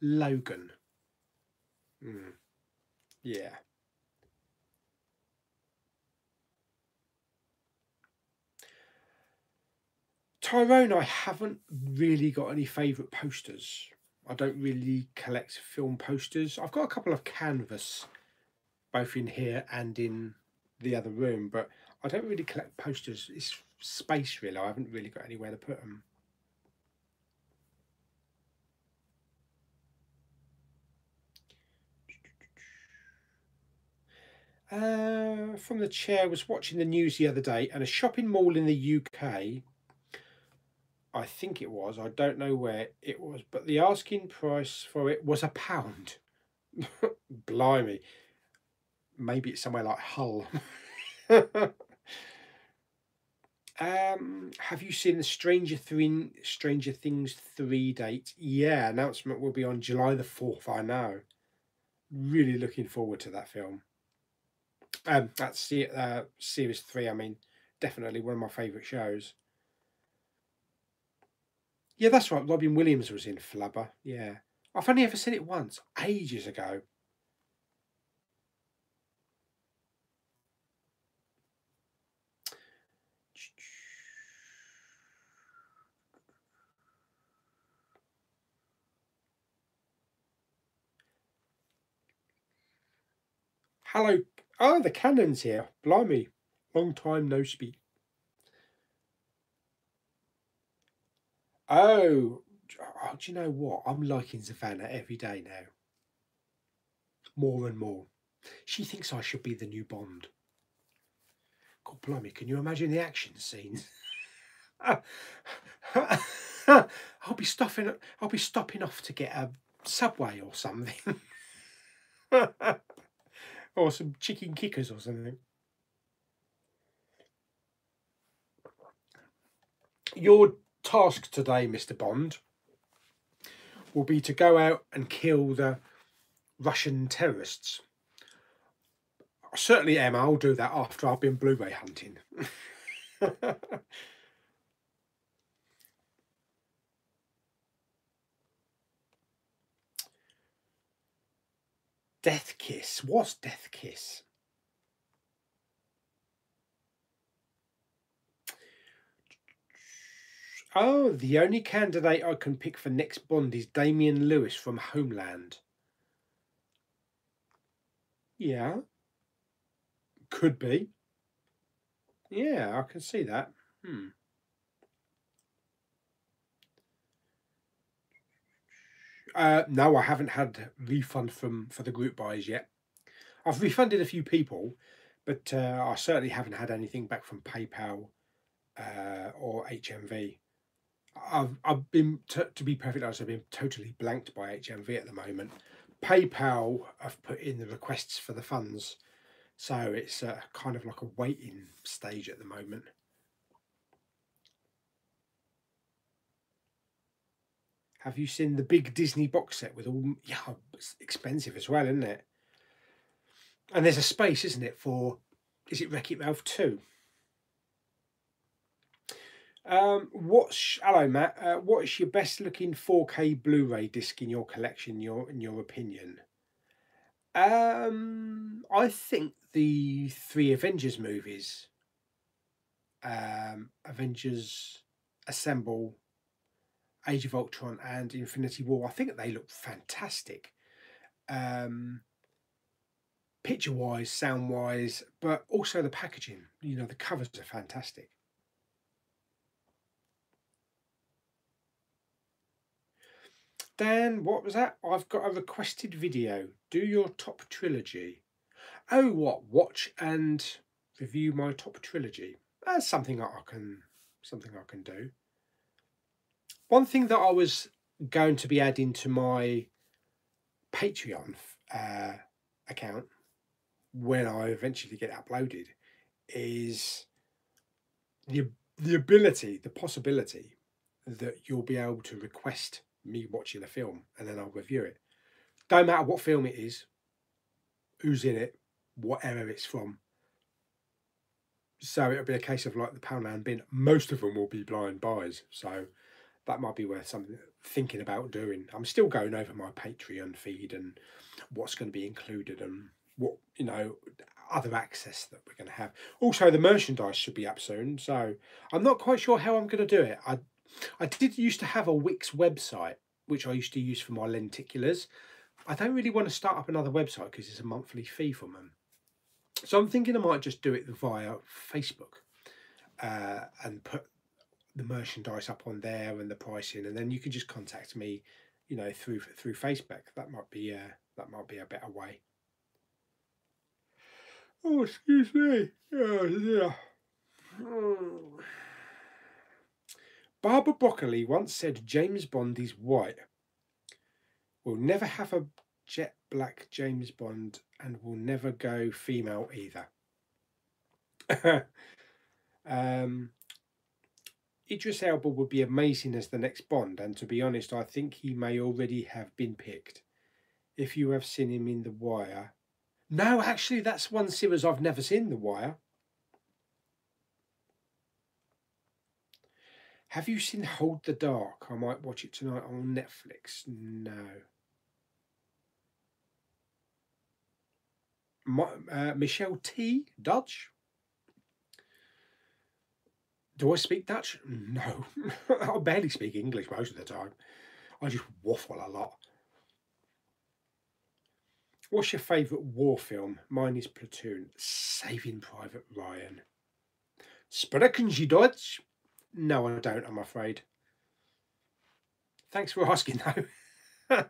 Logan. Yeah. Tyrone, I haven't really got any favourite posters. I don't really collect film posters. I've got a couple of canvas, both in here and in the other room, but I don't really collect posters. It's space, really. I haven't really got anywhere to put them. From the chair, was watching the news the other day, and a shopping mall in the UK, I think it was, I don't know where it was, but the asking price for it was £1. Blimey. Maybe it's somewhere like Hull. Have you seen the Stranger Things 3 date? Yeah, announcement will be on July the 4th, I know. Really looking forward to that film. That's series 3, I mean, definitely one of my favourite shows. Yeah, that's right, Robin Williams was in Flubber, yeah. I've only ever seen it once, ages ago. Hello. Oh, the Cannon's here. Blimey. Long time no speak. Oh, do you know what? I'm liking Savannah every day now. More and more. She thinks I should be the new Bond. God blimey, can you imagine the action scenes? I'll be stopping off to get a Subway or something. Or some chicken kickers or something. Your task today, Mr. Bond, will be to go out and kill the Russian terrorists. Certainly, Emma, I'll do that after I've been Blu-ray hunting. Death Kiss. What's Death Kiss? Oh, the only candidate I can pick for next Bond is Damian Lewis from Homeland. Yeah. Could be. Yeah, I can see that. No, I haven't had refund for the group buys yet. I've refunded a few people, but I certainly haven't had anything back from PayPal or HMV. I've been, to be perfectly honest, I've been totally blanked by HMV at the moment. PayPal have put in the requests for the funds, so it's kind of like a waiting stage at the moment. Have you seen the big Disney box set with all? Yeah, it's expensive as well, isn't it? And there's a space, isn't it, for? Is it Wreck-It Ralph 2? Hello, Matt? What is your best looking 4K Blu-ray disc in your collection? In your opinion? I think the 3 Avengers movies, Avengers Assemble, Age of Ultron, and Infinity War. I think they look fantastic. Picture-wise, sound-wise, but also the packaging. You know, the covers are fantastic. Dan, what was that? I've got a requested video. Do your top trilogy. Oh, what? Watch and review my top trilogy. That's something I can do. One thing that I was going to be adding to my Patreon account when I eventually get uploaded is the possibility that you'll be able to request me watching a film and then I'll review it. Don't matter what film it is, who's in it, what era it's from. So it'll be a case of like the Poundland bin. Most of them will be blind buys, so that might be worth something thinking about doing. I'm still going over my Patreon feed and what's going to be included and what, you know, other access that we're going to have. Also, the merchandise should be up soon, so I'm not quite sure how I'm going to do it. I did used to have a Wix website, which I used to use for my lenticulars. I don't really want to start up another website because it's a monthly fee from them. So I'm thinking I might just do it via Facebook and put the merchandise up on there and the pricing, and then you can just contact me, you know, through Facebook. That might be a better way. Oh, excuse me. Oh, yeah. Barbara Broccoli once said James Bond is white. We'll never have a jet black James Bond, and we'll never go female either. Idris Elba would be amazing as the next Bond, and to be honest, I think he may already have been picked. If you have seen him in The Wire. No, actually, that's one series I've never seen, The Wire. Have you seen Hold the Dark? I might watch it tonight on Netflix. No. Michelle T. Dutch? Do I speak Dutch? No. I barely speak English most of the time. I just waffle a lot. What's your favourite war film? Mine is Platoon. Saving Private Ryan. Sprechen Sie Deutsch? No, I don't, I'm afraid. Thanks for asking, though.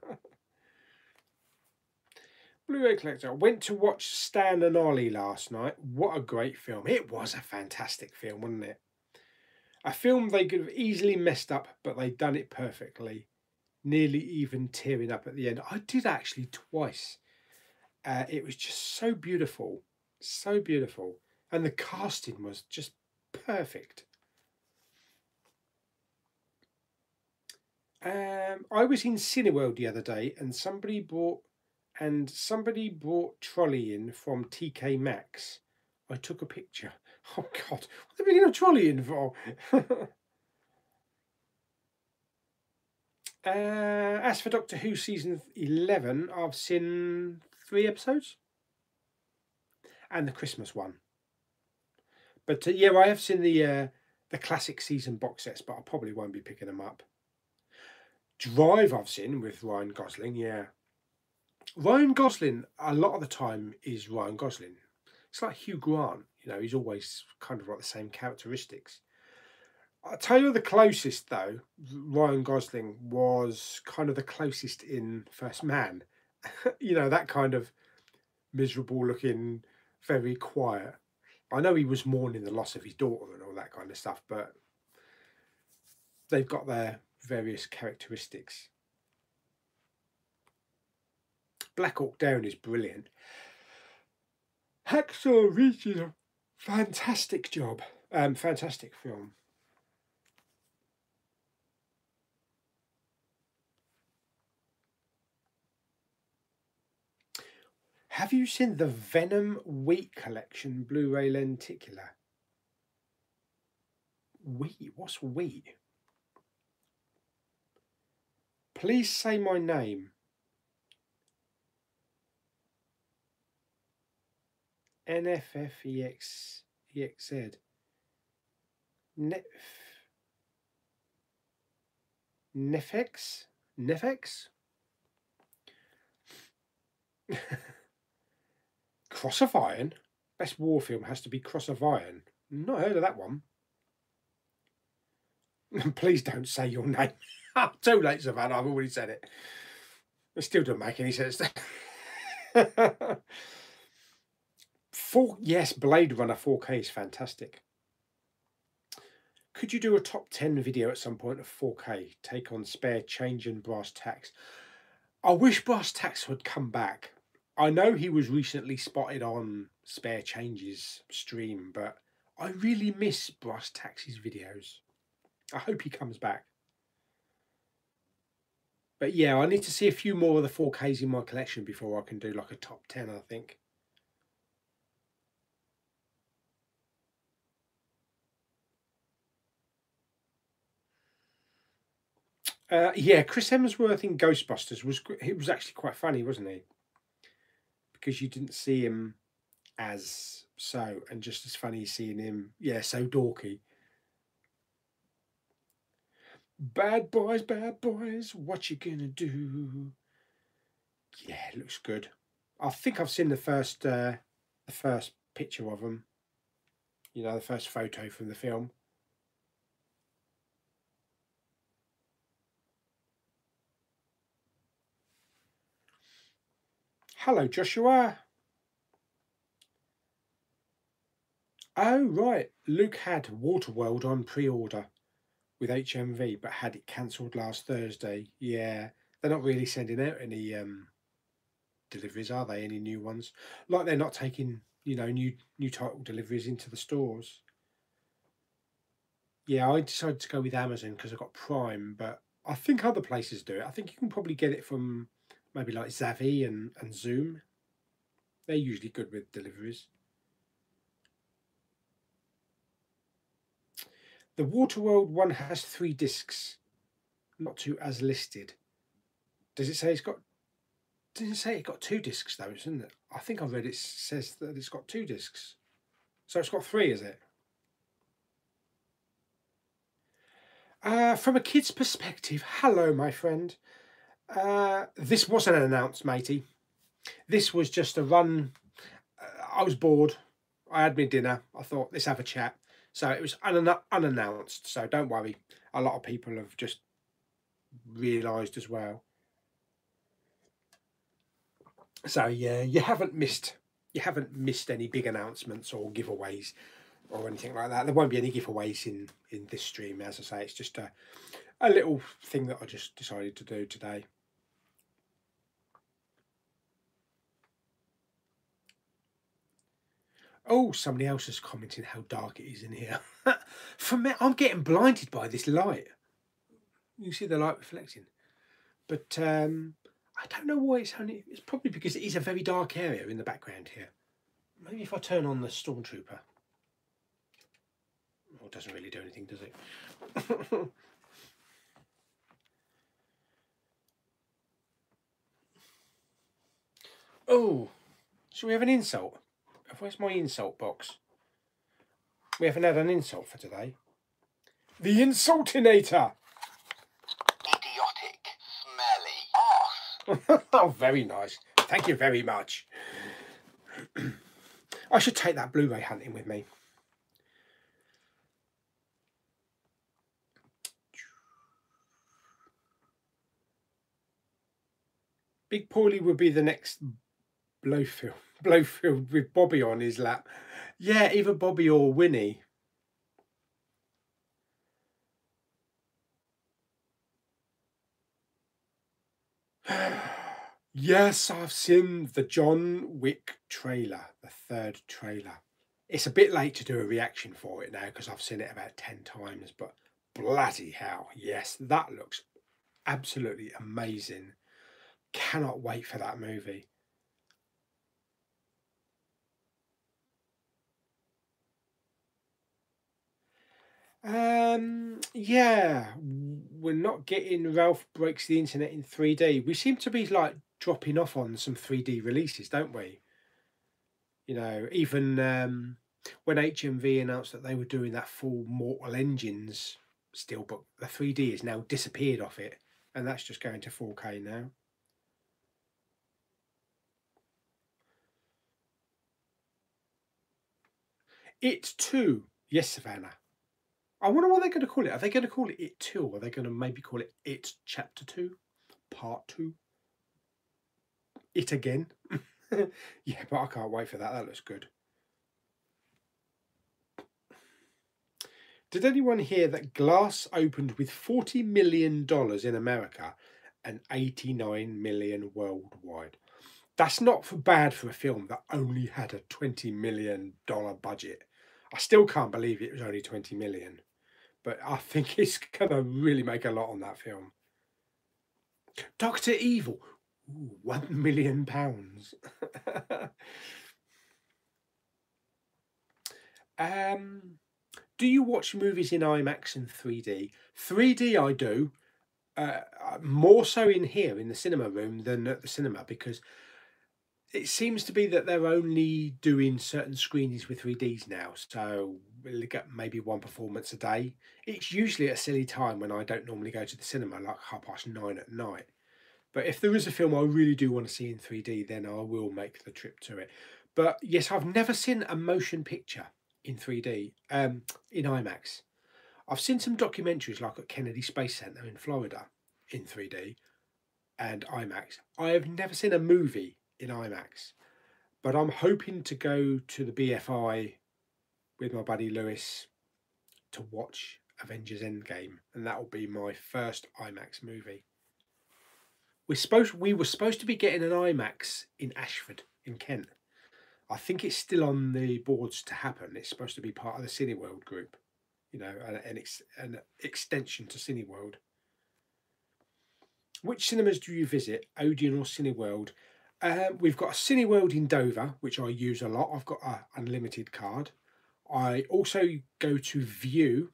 Blu-ray collector. Went to watch Stan and Ollie last night. What a great film. It was a fantastic film, wasn't it? A film they could have easily messed up, but they'd done it perfectly. Nearly even tearing up at the end. I did actually twice. It was just so beautiful. So beautiful. And the casting was just perfect. I was in Cineworld the other day and somebody brought trolley in from TK Maxx. I took a picture. Oh God, what are they bringing a trolley in for? As for Doctor Who season 11, I've seen 3 episodes and the Christmas one. But yeah, I have seen the classic season box sets, but I probably won't be picking them up. Drive I've seen with Ryan Gosling, yeah. Ryan Gosling, a lot of the time, is Ryan Gosling. It's like Hugh Grant, you know, he's always kind of got the same characteristics. I'll tell you the closest, though, Ryan Gosling was kind of the closest in First Man. You know, that kind of miserable looking, very quiet. I know he was mourning the loss of his daughter and all that kind of stuff, but they've got their various characteristics. Black Hawk Down is brilliant. Hacksaw Ridge is a fantastic job. Fantastic film. Have you seen the Venom Wheat Collection Blu-ray lenticular? Wheat? What's wheat? Please say my name. NFFEXZ. Nefex? Nefex? Cross of Iron? Best war film has to be Cross of Iron. Not heard of that one. Please don't say your name. Too late, Savannah. I've already said it. It still doesn't make any sense. Yes, Blade Runner 4K is fantastic. Could you do a top 10 video at some point of 4K? Take on Spare Change and Brass Tacks. I wish Brass Tacks would come back. I know he was recently spotted on Spare Change's stream, but I really miss Brass Tacks' videos. I hope he comes back. But yeah, I need to see a few more of the 4Ks in my collection before I can do like a top 10, I think. Yeah, Chris Hemsworth in Ghostbusters was actually quite funny, wasn't he? Because you didn't see him as so, and just as funny seeing him, yeah, so dorky. Bad boys, what you gonna do? Yeah, it looks good. I think I've seen the first picture of them. You know, the first photo from the film. Hello, Joshua. Oh, right. Luke had Waterworld on pre-order with HMV, but had it cancelled last Thursday. Yeah, they're not really sending out any deliveries, are they? Any new ones? Like they're not taking, you know, new title deliveries into the stores. Yeah, I decided to go with Amazon because I got Prime, but I think other places do it. I think you can probably get it from maybe like Zavi and Zoom. They're usually good with deliveries. The Waterworld one has 3 discs, not 2 as listed. Does it say it's got? Doesn't it say it got 2 discs though, isn't it? I think I read it says that it's got 2 discs. So it's got 3, is it? From a kid's perspective, hello, my friend. This wasn't announced, matey. This was just a run. I was bored. I had my dinner. I thought, let's have a chat. So it was unannounced. So don't worry. A lot of people have just realised as well. So yeah, you haven't missed any big announcements or giveaways or anything like that. There won't be any giveaways in this stream. As I say, it's just a little thing that I just decided to do today. Oh, somebody else is commenting how dark it is in here. For me, I'm getting blinded by this light. You can see the light reflecting. But I don't know why it's only... It's probably because it is a very dark area in the background here. Maybe if I turn on the Stormtrooper. Well, it doesn't really do anything, does it? Oh, should we have an insult? Where's my insult box? We haven't had an insult for today. The Insultinator! Idiotic, smelly arse. Oh, very nice. Thank you very much. I should take that Blu-ray hunting with me. Big Pauly would be the next Blowfield with Bobby on his lap. Yeah, either Bobby or Winnie. Yes, I've seen the John Wick trailer, the 3rd trailer. It's a bit late to do a reaction for it now because I've seen it about 10 times, but bloody hell, yes, that looks absolutely amazing. Cannot wait for that movie. Yeah, we're not getting Ralph Breaks the Internet in 3D. We seem to be like dropping off on some 3D releases, don't we? You know, even when HMV announced that they were doing that full Mortal Engines still, but the 3D has now disappeared off it, and that's just going to 4K now. It 2, yes, Savannah. I wonder what they're going to call it. Are they going to call it 2, or are they going to maybe call it It Chapter 2, Part 2? It again? Yeah, but I can't wait for that. That looks good. Did anyone hear that Glass opened with $40 million in America and 89 million worldwide? That's not bad for a film that only had a $20 million budget. I still can't believe it was only 20 million, but I think it's going to really make a lot on that film. Dr. Evil, ooh, £1 million. Do you watch movies in IMAX and 3D? 3D I do. More so in here in the cinema room than at the cinema, because it seems to be that they're only doing certain screenings with 3Ds now. So we'll get maybe one performance a day. It's usually at a silly time when I don't normally go to the cinema, like 9:30 at night. But if there is a film I really do want to see in 3D, then I will make the trip to it. But yes, I've never seen a motion picture in 3D, in IMAX. I've seen some documentaries like at Kennedy Space Center in Florida in 3D and IMAX. I have never seen a movie in IMAX, but I'm hoping to go to the BFI with my buddy Lewis to watch Avengers Endgame, and that will be my first IMAX movie. We were supposed to be getting an IMAX in Ashford in Kent. I think it's still on the boards to happen. It's supposed to be part of the Cineworld group, an extension to Cineworld. Which cinemas do you visit, Odeon or Cineworld? We've got a Cineworld in Dover, which I use a lot. I've got an unlimited card. I also go to View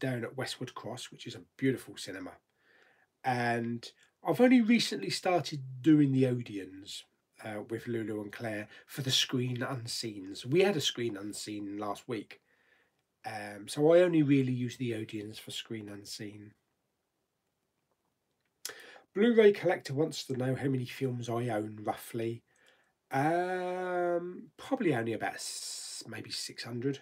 down at Westwood Cross, which is a beautiful cinema. And I've only recently started doing the Odeons with Lulu and Claire for the Screen Unseens. We had a Screen Unseen last week. So I only really use the Odeons for Screen Unseen. Blu-ray collector wants to know how many films I own roughly. Probably only about maybe 600.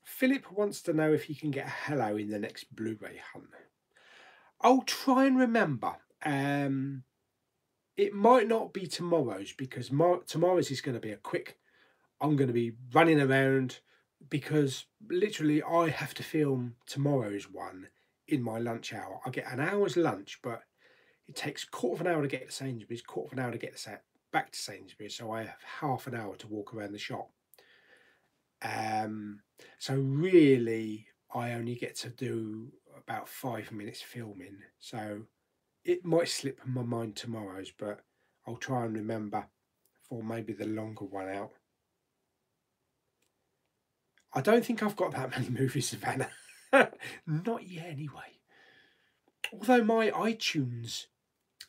Philip wants to know if he can get a hello in the next Blu-ray hunt. I'll try and remember. It might not be tomorrow's, because tomorrow's is going to be a quick. I'm going to be running around because literally I have to film tomorrow's one in my lunch hour. I get an hour's lunch, but it takes quarter of an hour to get to Sainsbury's, quarter of an hour to get back to Sainsbury's, so I have half an hour to walk around the shop. So really, I only get to do about 5 minutes filming. So it might slip my mind tomorrow's, but I'll try and remember for maybe the longer one out. I don't think I've got that many movies, Savannah. Not yet, anyway. Although my iTunes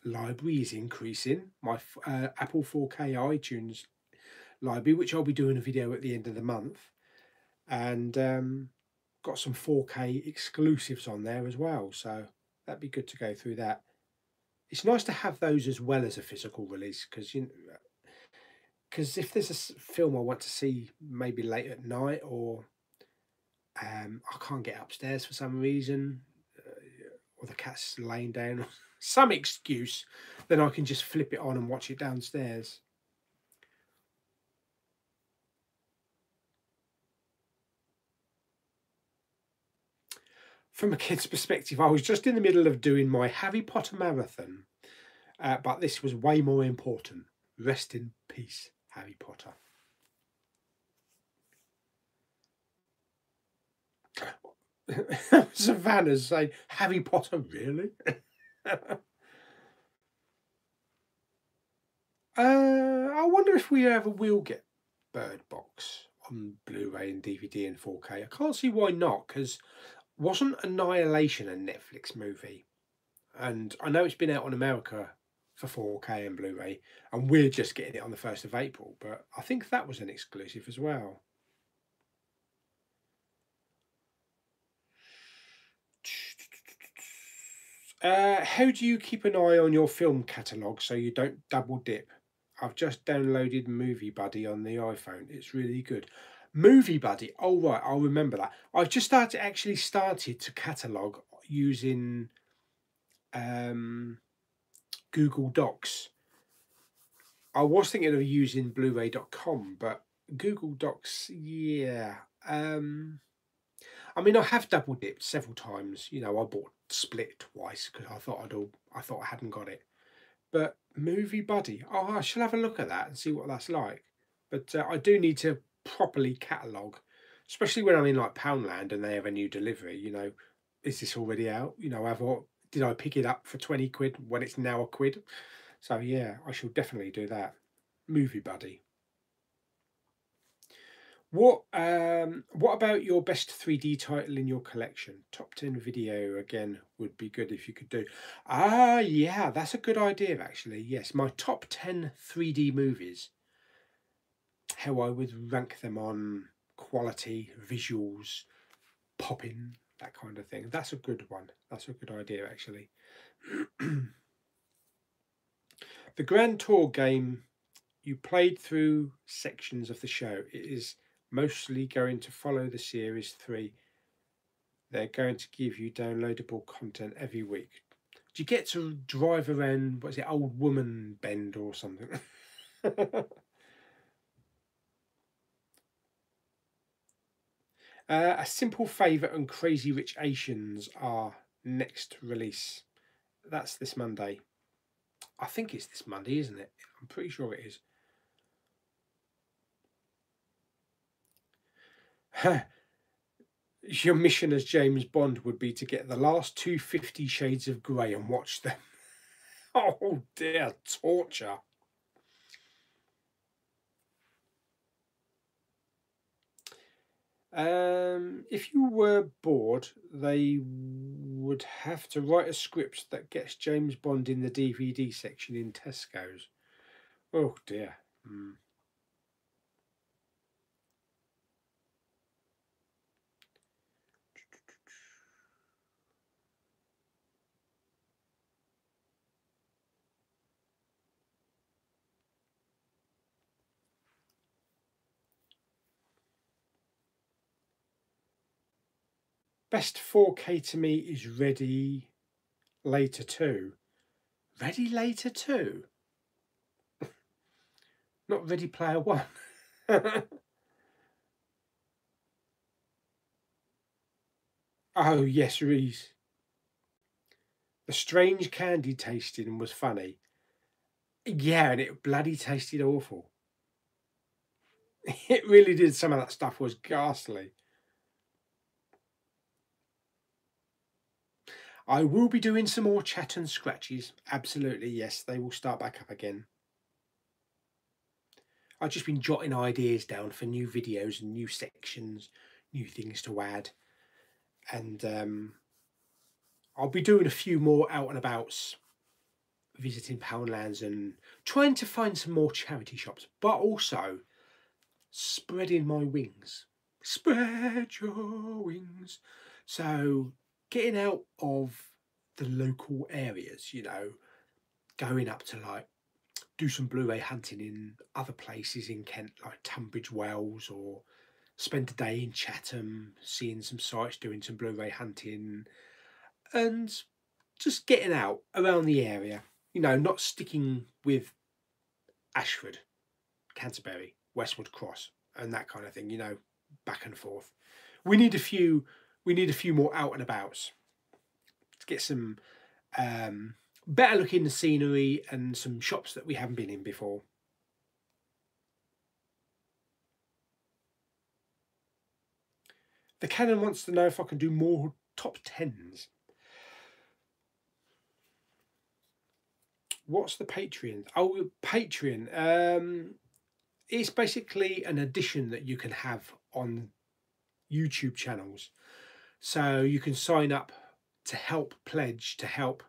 library is increasing, my Apple 4K iTunes library, which I'll be doing a video at the end of the month, and got some 4K exclusives on there as well, so that'd be good to go through that. It's nice to have those as well as a physical release, because if there's a film I want to see maybe late at night, or I can't get upstairs for some reason, or the cat's laying down, or some excuse, then I can just flip it on and watch it downstairs. From a kid's perspective, I was just in the middle of doing my Harry Potter marathon, but this was way more important. Rest in peace, Harry Potter. Savannah's saying, Harry Potter, really? I wonder if we ever will get Bird Box on Blu-ray and DVD and 4K. I can't see why not, because wasn't Annihilation a Netflix movie? And I know it's been out on America for 4K and Blu-ray, and we're just getting it on the 1st of April, but I think that was an exclusive as well. How do you keep an eye on your film catalogue so you don't double dip? I've just downloaded Movie Buddy on the iPhone. It's really good. Movie Buddy. Oh right, I'll remember that. I've just actually started to catalogue using Google Docs. I was thinking of using Blu-ray.com, but Google Docs, yeah. I mean, I have double dipped several times. I bought Split twice because I thought I hadn't got it. But Movie Buddy, oh, I shall have a look at that and see what that's like. But I do need to properly catalogue, especially when I'm in like Poundland and they have a new delivery. Is this already out? Did I pick it up for 20 quid when it's now a quid? So yeah, I shall definitely do that. Movie Buddy. What about your best 3D title in your collection? Top 10 video again would be good if you could do. Ah, yeah, that's a good idea actually. Yes, my top 10 3D movies. How I would rank them on quality, visuals, popping, that kind of thing. That's a good one. That's a good idea actually. The Grand Tour game, you played through sections of the show. It is mostly going to follow the series 3. They're going to give you downloadable content every week. Do you get to drive around, what is it, Old Woman Bend or something? A Simple Favour and Crazy Rich Asians are next release. That's this Monday. I think it's this Monday, isn't it? I'm pretty sure it is. Your mission as James Bond would be to get the last 250 Shades of Grey and watch them. Oh dear, torture. If you were bored, they would have to write a script that gets James Bond in the DVD section in Tesco's. Oh dear. Best 4K to me is Ready Later 2. Ready Later 2? Not Ready Player 1. Oh, yes, Reese. The strange candy tasting was funny. Yeah, and it bloody tasted awful. It really did. Some of that stuff was ghastly. I will be doing some more chat and scratches. Absolutely, yes, they will start back up again. I've just been jotting ideas down for new videos and new sections, new things to add. And I'll be doing a few more out and abouts, visiting Poundlands and trying to find some more charity shops, but also spreading my wings. Spread your wings. So getting out of the local areas, you know, going up to like do some Blu-ray hunting in other places in Kent, like Tunbridge Wells, or spend a day in Chatham, seeing some sites, doing some Blu-ray hunting, and just getting out around the area, you know, not sticking with Ashford, Canterbury, Westwood Cross, and that kind of thing, you know, back and forth. We need a few more out and abouts to get some better looking scenery and some shops that we haven't been in before. The Canon wants to know if I can do more top 10s. What's the Patreon? Oh, Patreon. It's basically an addition that you can have on YouTube channels. So you can sign up to help, pledge to help,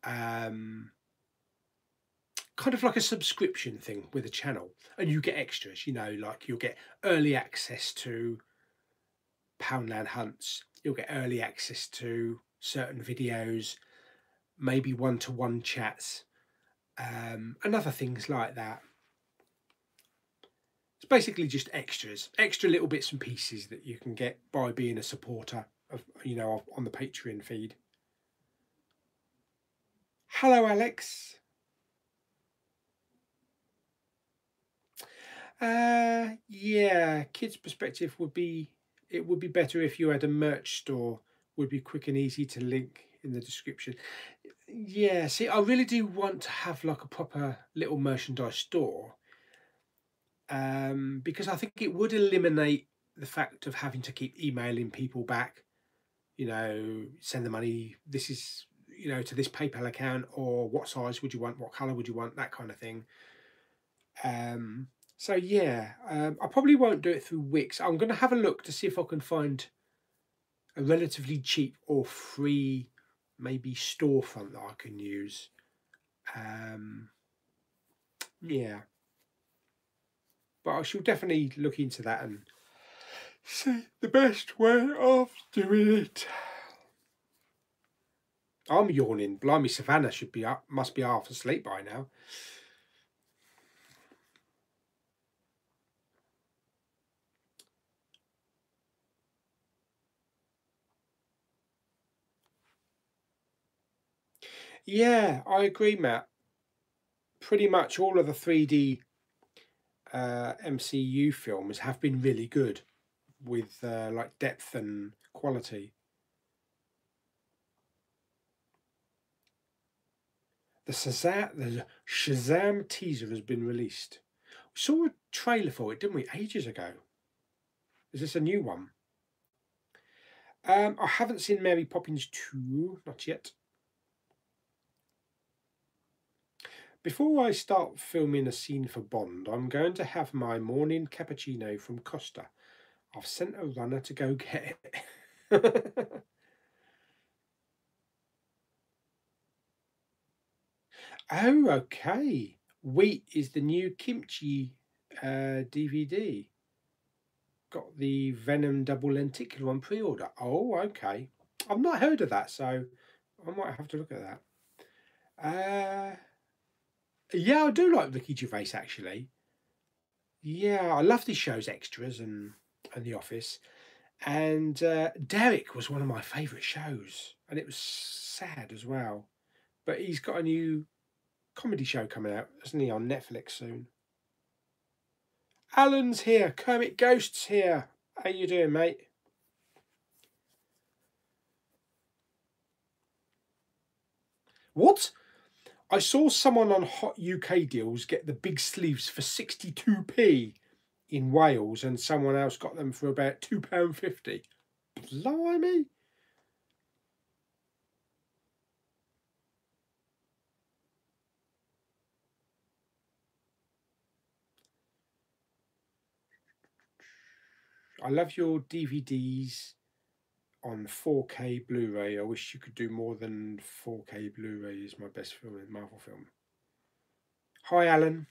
kind of like a subscription thing with a channel, and you get extras, you know, like you'll get early access to Poundland hunts, you'll get early access to certain videos, maybe one-to-one chats, and other things like that. It's basically just extras, extra little bits and pieces that you can get by being a supporter of, you know, on the Patreon feed. Hello, Alex. Yeah, kids' perspective would be, it would be better if you had a merch store, would be quick and easy to link in the description. Yeah, see, I really do want to have like a proper little merchandise store, because I think it would eliminate the fact of having to keep emailing people back, you know, send the money, this is, you know, to this PayPal account, or what size would you want, what color would you want, that kind of thing. So yeah, I probably won't do it through Wix. I'm going to have a look to see if I can find a relatively cheap or free, maybe storefront that I can use. Yeah, but I shall definitely look into that and see the best way of doing it. I'm yawning. Blimey, Savannah should be up. Must be half asleep by now. Yeah, I agree, Matt. Pretty much all of the 3D MCU films have been really good with like depth and quality. The Shazam teaser has been released. We saw a trailer for it, didn't we, ages ago? Is this a new one? I haven't seen Mary Poppins 2, not yet. Before I start filming a scene for Bond, I'm going to have my morning cappuccino from Costa. I've sent a runner to go get it. Oh, okay. Wheat is the new kimchi DVD. Got the Venom double lenticular on pre-order. Oh, okay. I've not heard of that, so I might have to look at that. Yeah, I do like Ricky Gervais actually. Yeah, I love these shows, Extras and The Office. And Derek was one of my favourite shows, and it was sad as well. But he's got a new comedy show coming out, isn't he, on Netflix soon? Alan's here. Kermit Ghost's here. How you doing, mate? What? I saw someone on Hot UK Deals get the big sleeves for 62p in Wales, and someone else got them for about £2.50. Blimey! I love your DVDs on 4K Blu-ray. I wish you could do more than 4K Blu-ray. Is my best film in Marvel film. Hi, Alan.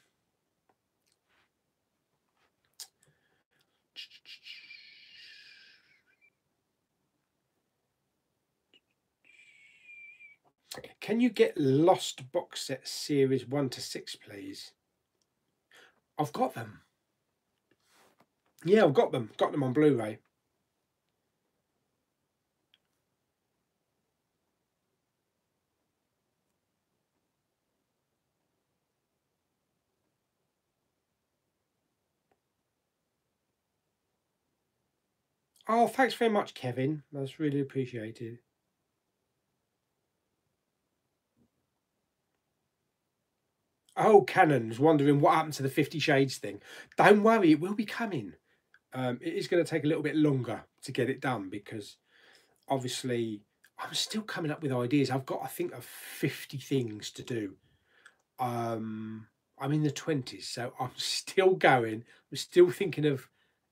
Can you get Lost box set series 1 to 6, please? I've got them. Yeah, I've got them. Got them on Blu-ray. Oh, thanks very much, Kevin. That's really appreciated. Oh, Cannon's wondering what happened to the 50 Shades thing. Don't worry, it will be coming. It is going to take a little bit longer to get it done because obviously I'm still coming up with ideas. I've got, I think, of 50 things to do. I'm in the 20s, so I'm still going. I'm still thinking of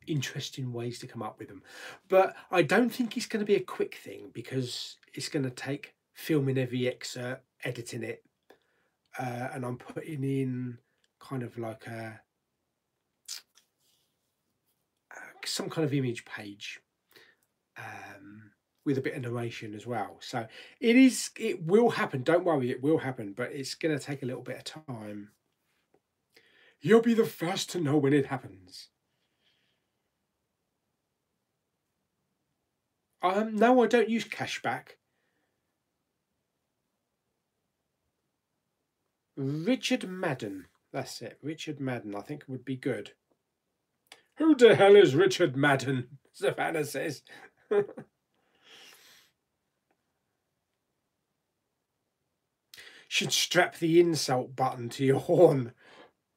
interesting ways to come up with them. But I don't think it's going to be a quick thing because it's going to take filming every excerpt, editing it, and I'm putting in kind of like some kind of image page with a bit of narration as well. So it will happen. Don't worry, it will happen, but it's going to take a little bit of time. You'll be the first to know when it happens. No, I don't use cashback. Richard Madden. That's it. Richard Madden, I think would be good. Who the hell is Richard Madden? Savannah says. Should strap the insult button to your horn.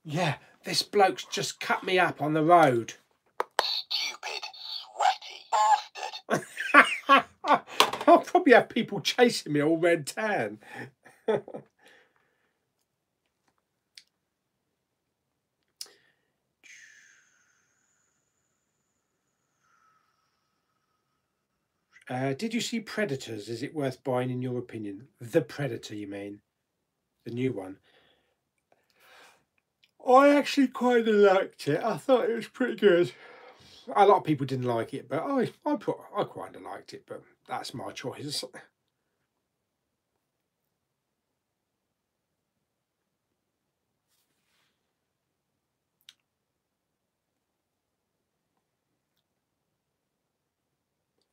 Yeah, this bloke's just cut me up on the road. Stupid, sweaty bastard. I'll probably have people chasing me all red tan. Did you see Predators? Is it worth buying in your opinion? The Predator, you mean? The new one? I actually quite liked it. I thought it was pretty good. A lot of people didn't like it, but I quite liked it, but that's my choice.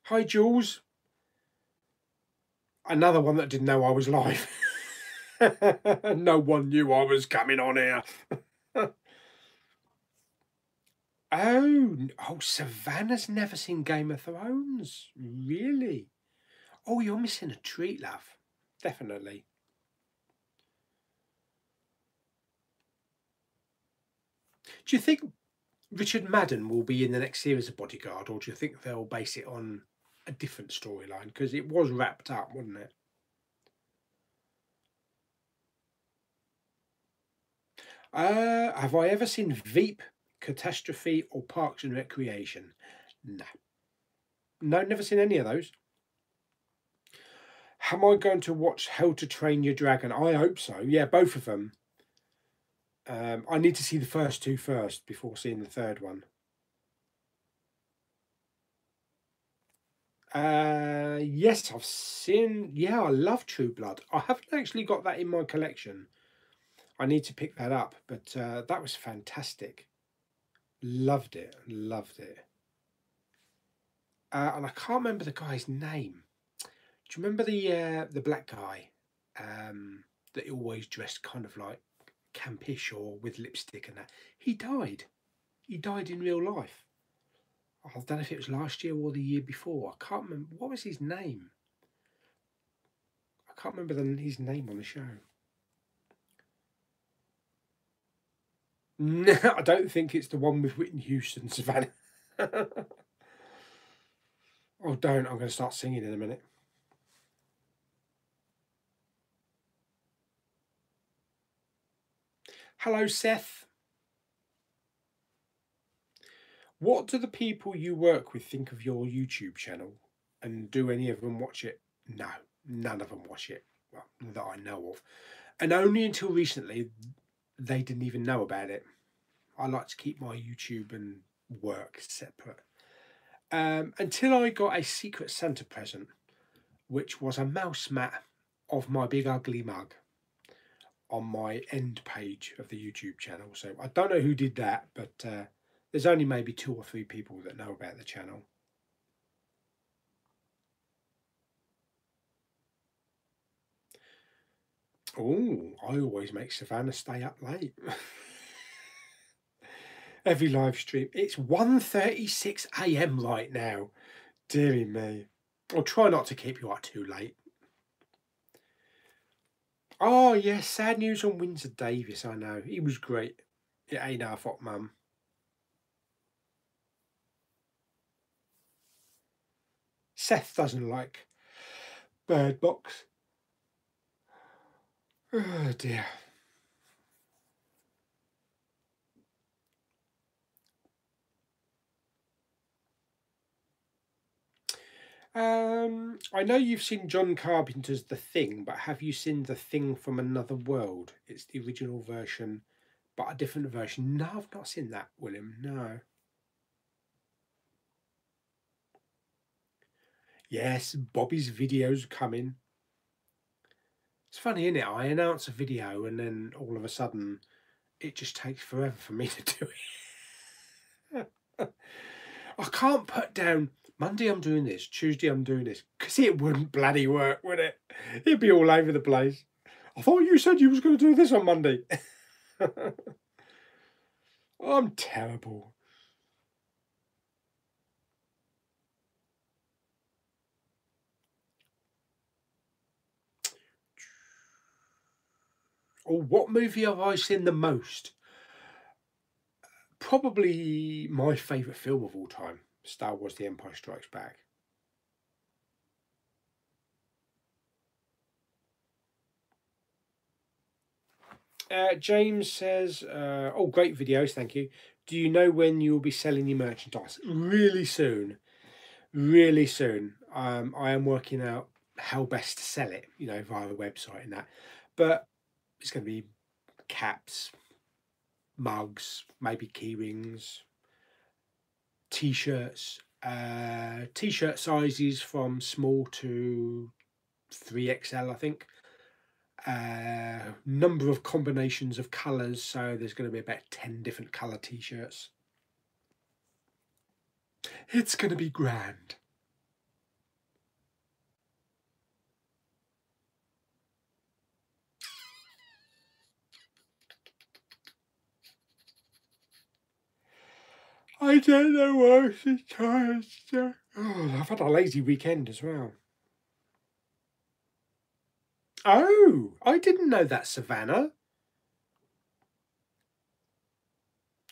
Hi, Jules. Another one that didn't know I was live. No one knew I was coming on here. Oh, Savannah's never seen Game of Thrones. Really? Oh, you're missing a treat, love. Definitely. Do you think Richard Madden will be in the next series of Bodyguard, or do you think they'll base it on a different storyline? Because it was wrapped up, wasn't it? Have I ever seen Veep, Catastrophe, or Parks and Recreation? No. No, never seen any of those. Am I going to watch How to Train Your Dragon? I hope so. Yeah, both of them. I need to see the first two first before seeing the third one. Yes, I've seen. Yeah, I love True Blood. I haven't actually got that in my collection. I need to pick that up, but that was fantastic. Loved it. Loved it. And I can't remember the guy's name. Do you remember the black guy that always dressed kind of like campish or with lipstick and that? He died. He died in real life. I don't know if it was last year or the year before. I can't remember. What was his name? I can't remember his name on the show. No, I don't think it's the one with Whitney Houston, Savannah. Oh, don't. I'm going to start singing in a minute. Hello, Seth. What do the people you work with think of your YouTube channel? And do any of them watch it? No, none of them watch it. Well, that I know of. And only until recently, they didn't even know about it. I like to keep my YouTube and work separate. Until I got a Secret Santa present, which was a mouse mat of my big ugly mug on my end page of the YouTube channel. So I don't know who did that, but there's only maybe 2 or 3 people that know about the channel. Oh, I always make Savannah stay up late. Every live stream. It's 1:36 AM right now. Deary me. I'll try not to keep you up too late. Oh, yes, sad news on Windsor Davis, I know. He was great. It ain't our fault, Mum. Seth doesn't like Bird Box. Oh, dear. I know you've seen John Carpenter's The Thing, but have you seen The Thing from Another World? It's the original version, but a different version. No, I've not seen that, William. No. Yes, Bobby's video's coming. It's funny, isn't it? I announce a video and then all of a sudden it just takes forever for me to do it. I can't put down Monday I'm doing this, Tuesday I'm doing this, because it wouldn't bloody work, would it? It'd be all over the place. I thought you said you was going to do this on Monday. I'm terrible. Oh, what movie have I seen the most? Probably my favourite film of all time, Star Wars The Empire Strikes Back. James says, oh, great videos, thank you. Do you know when you will be selling your merchandise? Really soon. really soon. I am working out how best to sell it, you know, via the website and that. But it's going to be caps, mugs, maybe key rings, t-shirts, t-shirt sizes from small to 3XL, I think. Number of combinations of colours, so there's going to be about 10 different colour t-shirts. It's going to be grand. I don't know why she's tired. Oh, I've had a lazy weekend as well. Oh, I didn't know that, Savannah.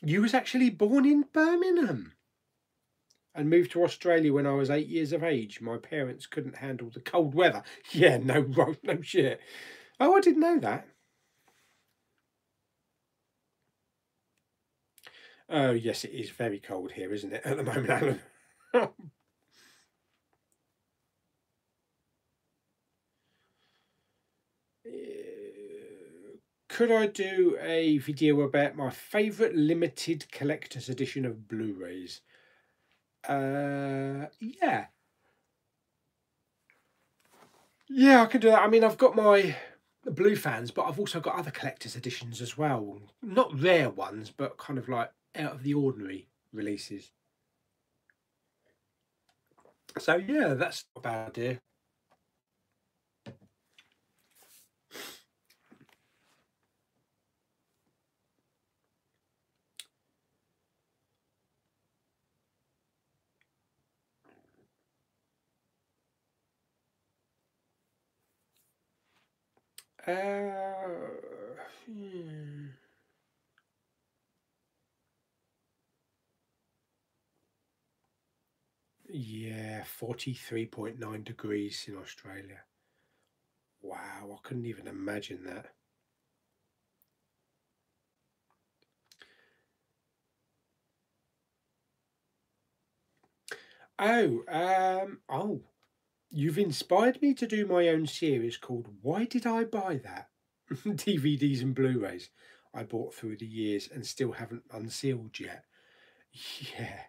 You was actually born in Birmingham and moved to Australia when I was 8 years of age. My parents couldn't handle the cold weather. Yeah, no, no shit. Oh, I didn't know that. Oh, yes, it is very cold here, isn't it, at the moment, Alan? Could I do a video about my favourite limited collector's edition of Blu-rays? Yeah. Yeah, I could do that. I mean, I've got my Blue fans, but I've also got other collector's editions as well. Not rare ones, but kind of like out of the ordinary releases. So yeah, that's not a bad idea. Hmm. Yeah, 43.9 degrees in Australia. Wow, I couldn't even imagine that. Oh, you've inspired me to do my own series called Why Did I Buy That? DVDs and Blu-rays I bought through the years and still haven't unsealed yet. Yeah.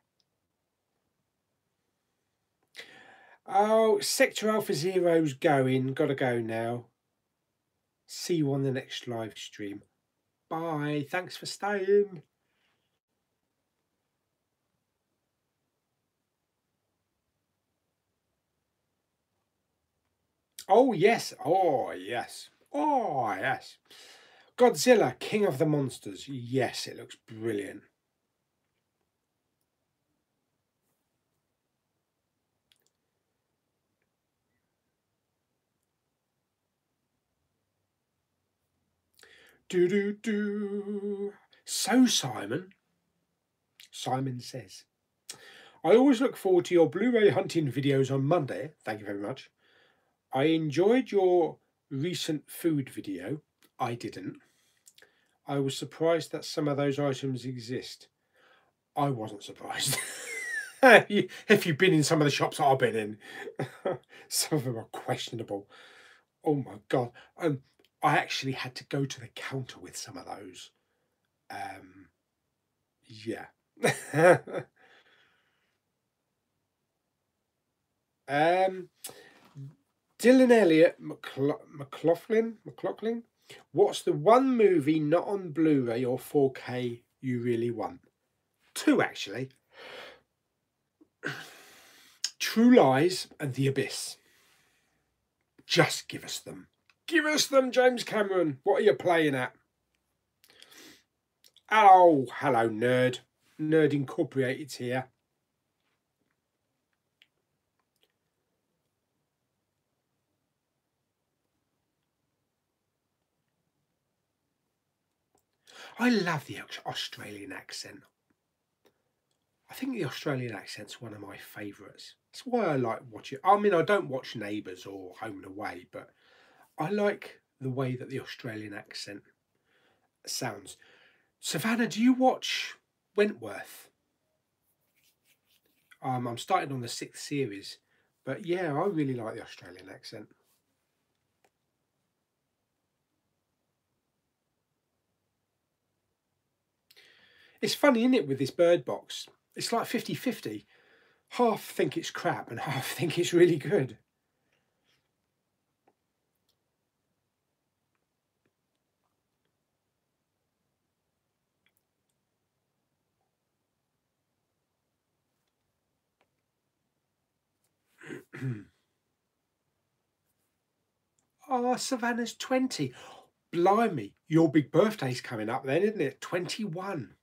Oh, Sector Alpha Zero's going. Gotta go now. See you on the next live stream. Bye. Thanks for staying. Oh, yes. Oh, yes. Oh, yes. Godzilla, King of the Monsters. Yes, it looks brilliant. Do do do. So, Simon says, I always look forward to your Blu-ray hunting videos on Monday. Thank you very much. I enjoyed your recent food video. I didn't. I was surprised that some of those items exist. I wasn't surprised. If you've been in some of the shops I've been in, some of them are questionable. Oh my god! I actually had to go to the counter with some of those. Yeah. Dylan Elliott McLaughlin. What's the one movie not on Blu-ray or 4K you really want? Two, actually. True Lies and The Abyss. Just give us them. Give us them, James Cameron. What are you playing at? Oh, hello, nerd. Nerd Incorporated's here. I love the Australian accent. I think the Australian accent's one of my favourites. That's why I like watching. I mean, I don't watch Neighbours or Home and Away, but I like the way that the Australian accent sounds. Savannah, do you watch Wentworth? I'm starting on the 6th series, but yeah, I really like the Australian accent. It's funny, isn't it, with this Bird Box? It's like 50-50. Half think it's crap and half think it's really good. Oh, Savannah's 20. Blimey, your big birthday's coming up then, isn't it? 21.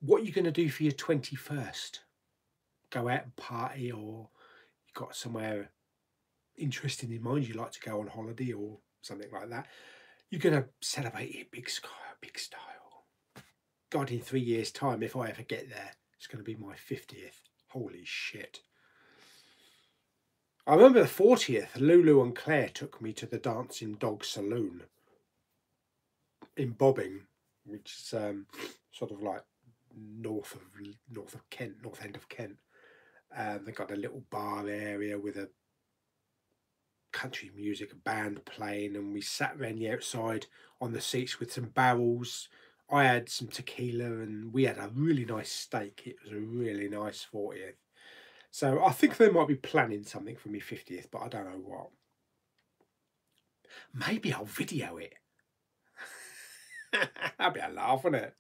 What are you going to do for your 21st? Go out and party, or you got somewhere interesting in mind you like to go on holiday or something like that? You're going to celebrate it big style. God, in 3 years' time, if I ever get there, it's going to be my 50th. Holy shit. I remember the 40th, Lulu and Claire took me to the Dancing Dog Saloon in Bobbing, which is sort of like north of Kent, north end of Kent. They've got a little bar area with a country music band playing, and we sat around the outside on the seats with some barrels. I had some tequila and we had a really nice steak. It was a really nice 40th. So I think they might be planning something for me 50th, but I don't know what. Maybe I'll video it. That'd be a laugh, wouldn't it?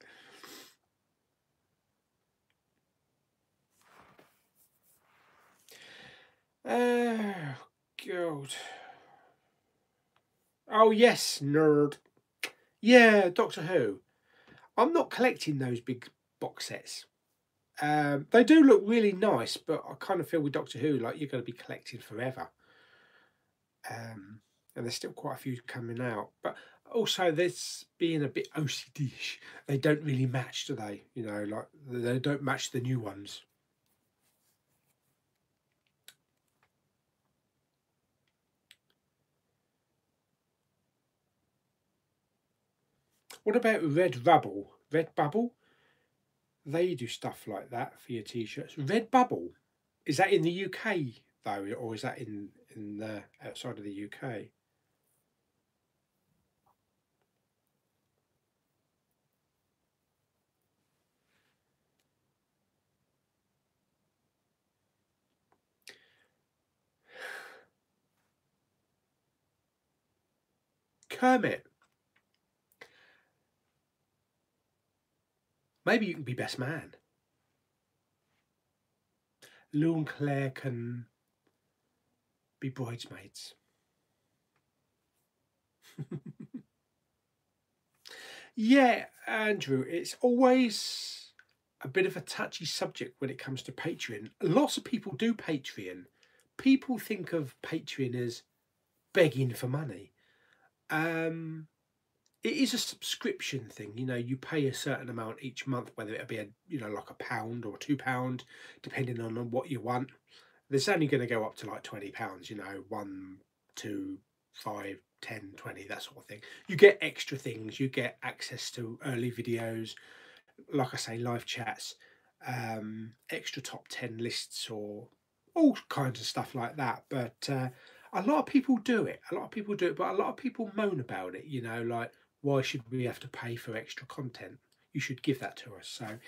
Oh, God. Oh, yes, nerd. Yeah, Doctor Who. I'm not collecting those big box sets. They do look really nice, but I kind of feel with Doctor Who, like you're going to be collecting forever. And there's still quite a few coming out. But also, there's being a bit OCD-ish. They don't really match, do they? You know, like they don't match the new ones. What about Redbubble? Redbubble? They do stuff like that for your t-shirts. Redbubble, is that in the UK though, or is that in outside of the UK? Kermit, maybe you can be best man. Lou and Claire can be bridesmaids. Yeah, Andrew, it's always a bit of a touchy subject when it comes to Patreon. Lots of people do Patreon. People think of Patreon as begging for money. It is a subscription thing. You know, you pay a certain amount each month, whether it be like £1 or £2, depending on what you want. There's only going to go up to like £20, 1, 2, 5, 10, 20, that sort of thing. You get extra things. You get access to early videos, like I say, live chats, extra top 10 lists, or all kinds of stuff like that. But a lot of people do it. A lot of people do it, but a lot of people moan about it. Like, why should we have to pay for extra content? You should give that to us. So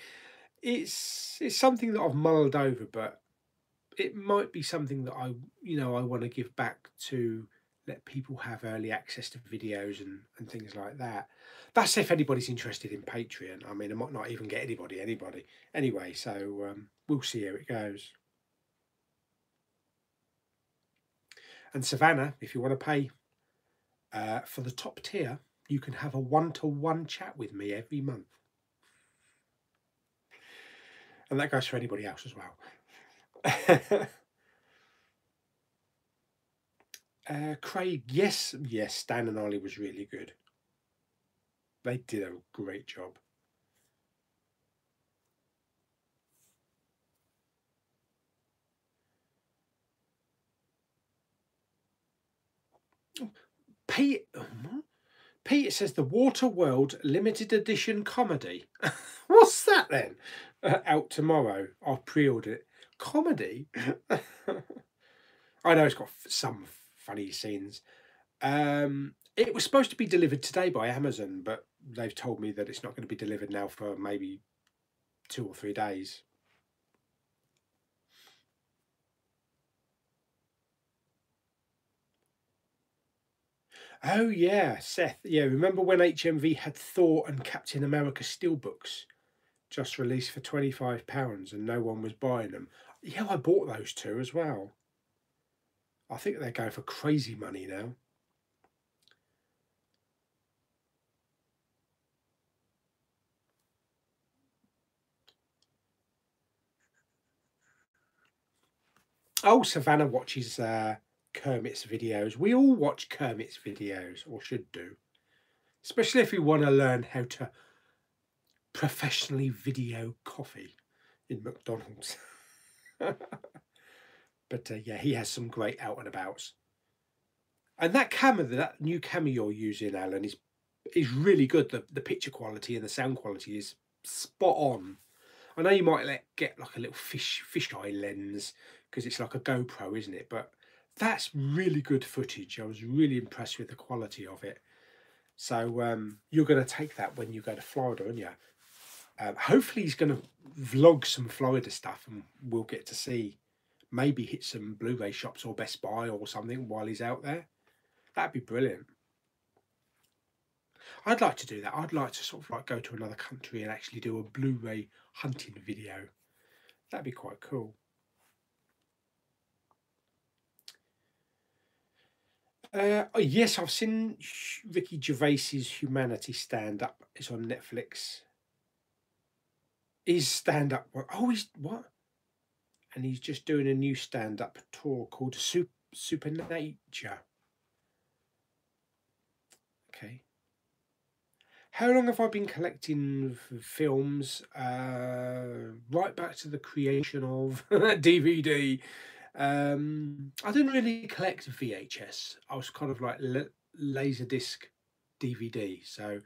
it's something that I've mulled over, but it might be something that I want to give back to let people have early access to videos and things like that. That's if anybody's interested in Patreon. I mean, I might not even get anybody anyway, so we'll see how it goes. And Savannah, if you want to pay for the top tier, you can have a one-to-one chat with me every month. And that goes for anybody else as well. Craig, yes, Stan and Ollie was really good. They did a great job. Pete says the Waterworld limited edition comedy. What's that then? Out tomorrow. I'll pre-order it. Comedy? I know it's got some funny scenes. It was supposed to be delivered today by Amazon, but they've told me that it's not going to be delivered now for maybe 2 or 3 days. Oh yeah, Seth. Yeah, remember when HMV had Thor and Captain America steelbooks just released for £25 and no one was buying them? Yeah, I bought those two as well. I think they're going for crazy money now. Oh, Savannah watches Kermit's videos. We all watch Kermit's videos, or should do, especially if we want to learn how to professionally video coffee in McDonald's. But yeah, he has some great out and abouts. And that camera, that new camera you're using, Alan, is really good. The picture quality and the sound quality is spot on. I know you might get like a little fisheye lens because it's like a GoPro, isn't it? But that's really good footage. I was really impressed with the quality of it. So you're going to take that when you go to Florida, aren't you? Hopefully he's going to vlog some Florida stuff and we'll get to see, maybe hit some Blu-ray shops or Best Buy or something while he's out there. That'd be brilliant. I'd like to do that. I'd like to sort of like go to another country and actually do a Blu-ray hunting video. That'd be quite cool. Yes, I've seen Ricky Gervais's Humanity stand-up. It's on Netflix. His stand-up... Oh, he's... What? And he's just doing a new stand-up tour called Supernature. Okay. How long have I been collecting films? Right back to the creation of DVD. I didn't really collect VHS. I was kind of like Laserdisc DVD. So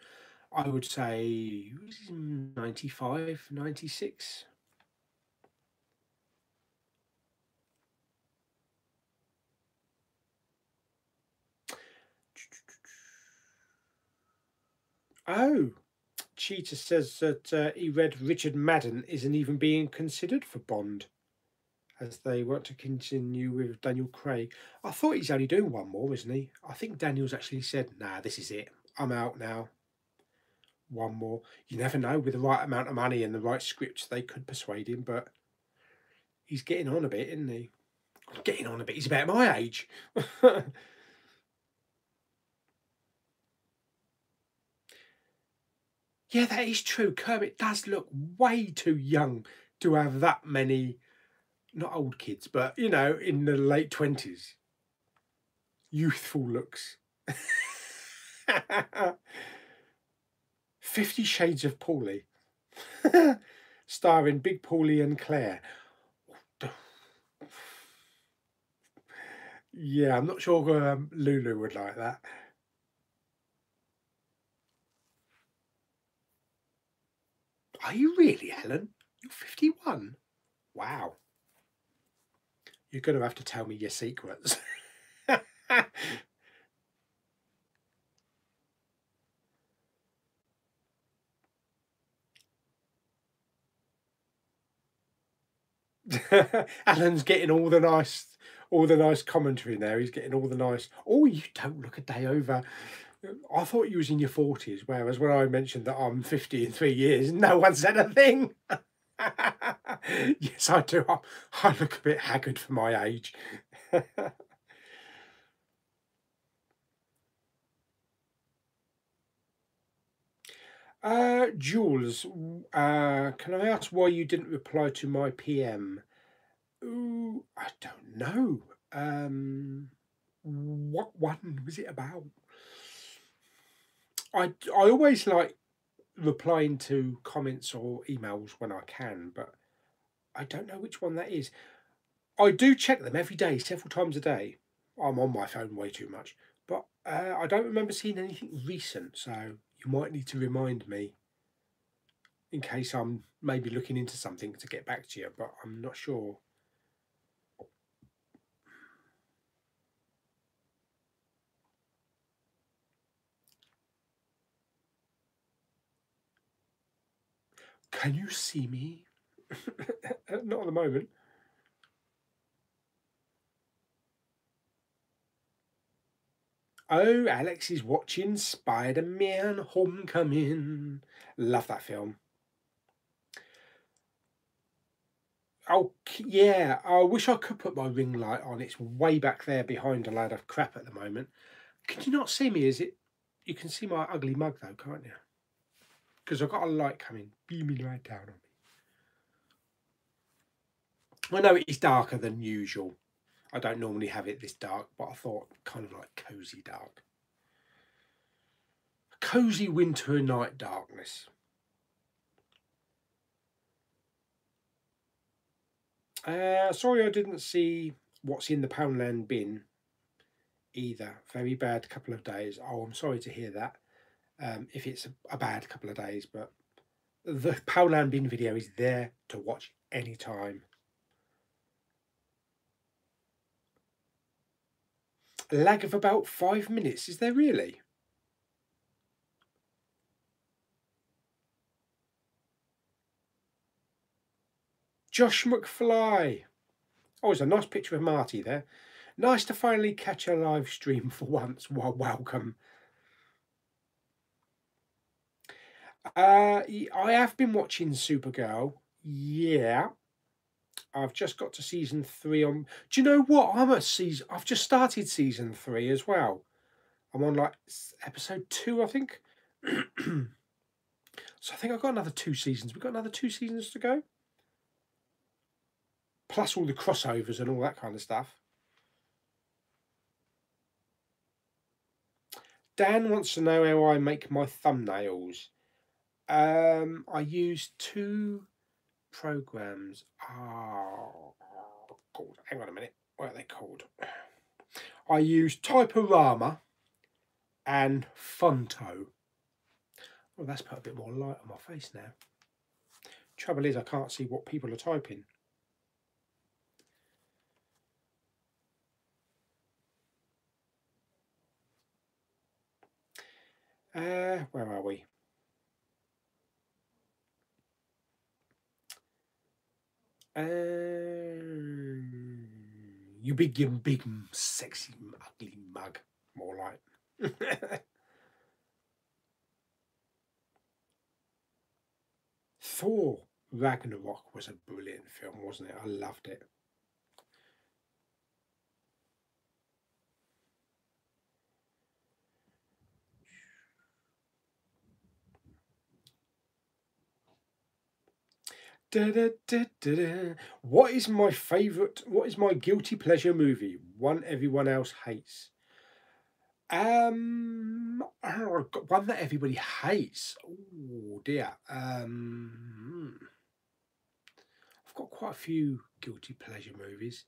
I would say 95, 96. Oh, Cheetah says that he read Richard Madden isn't even being considered for Bond, as they want to continue with Daniel Craig. I thought he's only doing one more, isn't he? I think Daniel's actually said, nah, this is it. I'm out now. One more. You never know, with the right amount of money and the right scripts, they could persuade him, but he's getting on a bit, isn't he? Getting on a bit. He's about my age. Yeah, that is true. Kermit does look way too young to have that many, not old kids, but, you know, in the late 20s. Youthful looks. 50 Shades of Pauly. Starring Big Pauly and Claire. Yeah, I'm not sure Lulu would like that. Are you really, Helen? You're 51? Wow. You're going to have to tell me your secrets. Alan's getting all the nice commentary now. He's getting all the nice. Oh, you don't look a day over. I thought you was in your 40s, whereas when I mentioned that I'm 50 in 3 years, no one said a thing. Yes, I do. I look a bit haggard for my age. Jules, can I ask why you didn't reply to my PM? Ooh, I don't know. What one was it about? I always like replying to comments or emails when I can, but I don't know which one that is. I do check them every day, several times a day. I'm on my phone way too much, but I don't remember seeing anything recent, so you might need to remind me in case I'm maybe looking into something to get back to you, but I'm not sure. Can you see me? Not at the moment. Oh, Alex is watching Spider-Man Homecoming. Love that film. Oh, yeah. I wish I could put my ring light on. It's way back there behind a load of crap at the moment. Can you not see me? Is it? You can see my ugly mug though, can't you? Because I've got a light coming, beaming right down on me. I know it is darker than usual. I don't normally have it this dark, but I thought kind of like cozy dark. Cozy winter night darkness. Sorry I didn't see what's in the Poundland bin either. Very bad couple of days. Oh, I'm sorry to hear that. If it's a bad couple of days, but the Poundland bin video is there to watch anytime. A lag of about 5 minutes, is there really? Josh McFly. Oh, it's a nice picture of Marty there. Nice to finally catch a live stream for once. Well, welcome. I have been watching Supergirl. Yeah. I've just got to season 3 on. Do you know what? I've just started season 3 as well. I'm on like episode 2, I think. So I think I've got another 2 seasons. We've got another 2 seasons to go. Plus all the crossovers and all that kind of stuff. Dan wants to know how I make my thumbnails. I use 2 programs. Oh, God, hang on a minute. What are they called? I use Typorama and Fonto. Well, that's put a bit more light on my face now. Trouble is, I can't see what people are typing. Where are we? You big, sexy, ugly mug. More like. Thor Ragnarok was a brilliant film, wasn't it? I loved it. Da, da, da, da, da. What is my favourite? What is my guilty pleasure movie? One everyone else hates. One that everybody hates. Oh dear. I've got quite a few guilty pleasure movies.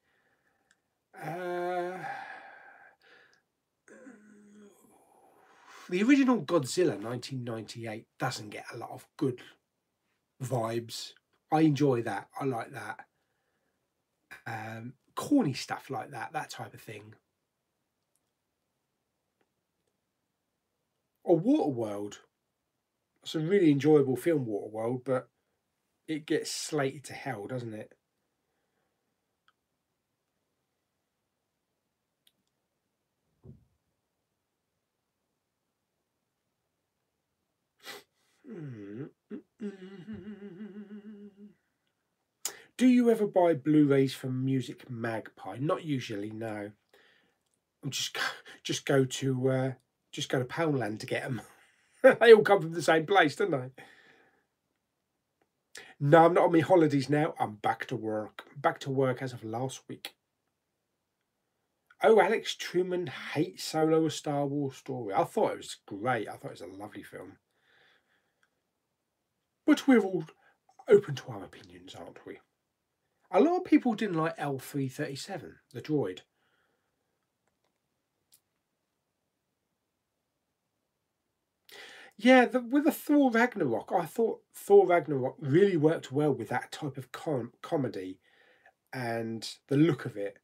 The original Godzilla 1998 doesn't get a lot of good vibes. I enjoy that. I like that. Corny stuff like that type of thing. Or Waterworld. It's a really enjoyable film, Waterworld, but it gets slated to hell, doesn't it? Do you ever buy Blu-rays from Music Magpie? Not usually, no. I'm just go to Poundland to get them. They all come from the same place, don't they? No, I'm not on my holidays now. I'm back to work. Back to work as of last week. Oh, Alex Truman hates Solo: A Star Wars Story. I thought it was great. I thought it was a lovely film. But we're all open to our opinions, aren't we? A lot of people didn't like L337, the droid. Yeah, with the Thor Ragnarok, I thought Thor Ragnarok really worked well with that type of comedy and the look of it.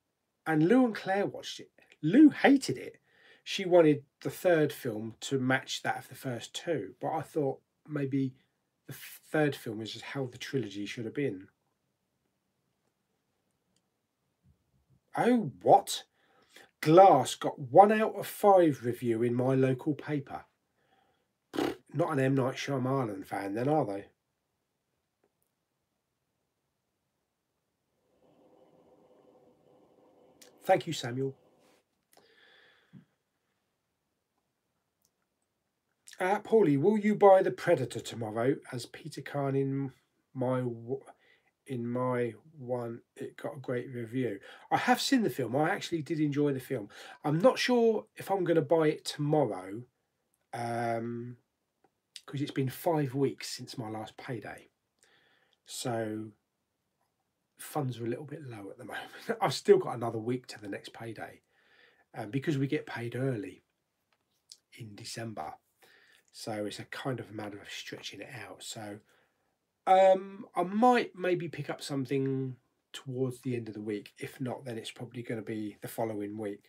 And Lou and Claire watched it. Lou hated it. She wanted the third film to match that of the first 2, but I thought maybe the third film is just how the trilogy should have been. Oh, what? Glass got 1 out of 5 review in my local paper. Not an M. Night Shyamalan fan then, are they? Thank you, Samuel. Pauly, will you buy The Predator tomorrow? As Peter Khan in my one, it got a great review. I have seen the film. I actually did enjoy the film. I'm not sure if I'm going to buy it tomorrow, because it's been 5 weeks since my last payday. So funds are a little bit low at the moment. I've still got another week to the next payday, because we get paid early in December. So it's a kind of a matter of stretching it out. So I might maybe pick up something towards the end of the week. If not, then it's probably going to be the following week.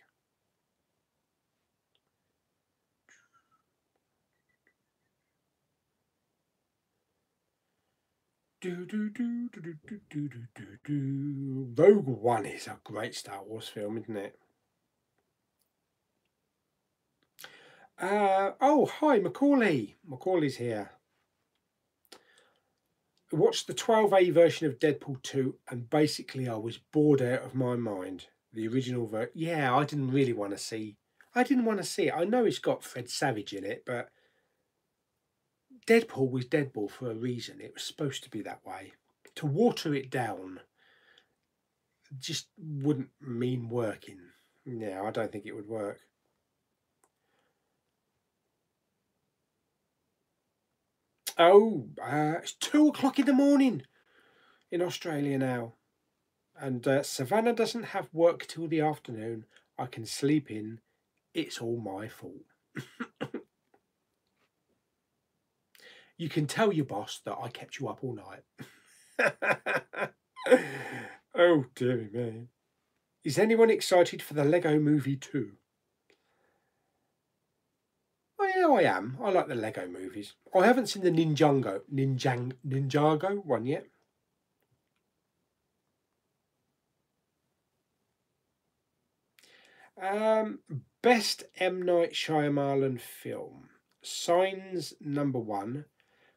Rogue One is a great Star Wars film, isn't it? Oh, hi, Macaulay. Macaulay's here. I watched the 12A version of Deadpool 2 and basically I was bored out of my mind. The original version, yeah, I didn't really want to see. I didn't want to see it. I know it's got Fred Savage in it, but Deadpool was Deadpool for a reason. It was supposed to be that way. To water it down just wouldn't mean working. Yeah, I don't think it would work. Oh, it's 2 o'clock in the morning in Australia now. And Savannah doesn't have work till the afternoon. I can sleep in. It's all my fault. You can tell your boss that I kept you up all night. Oh, dear me. Is anyone excited for the Lego Movie 2? Oh, yeah, I am. I like the Lego movies. I haven't seen the Ninjago one yet. Best M. Night Shyamalan film. Signs #1,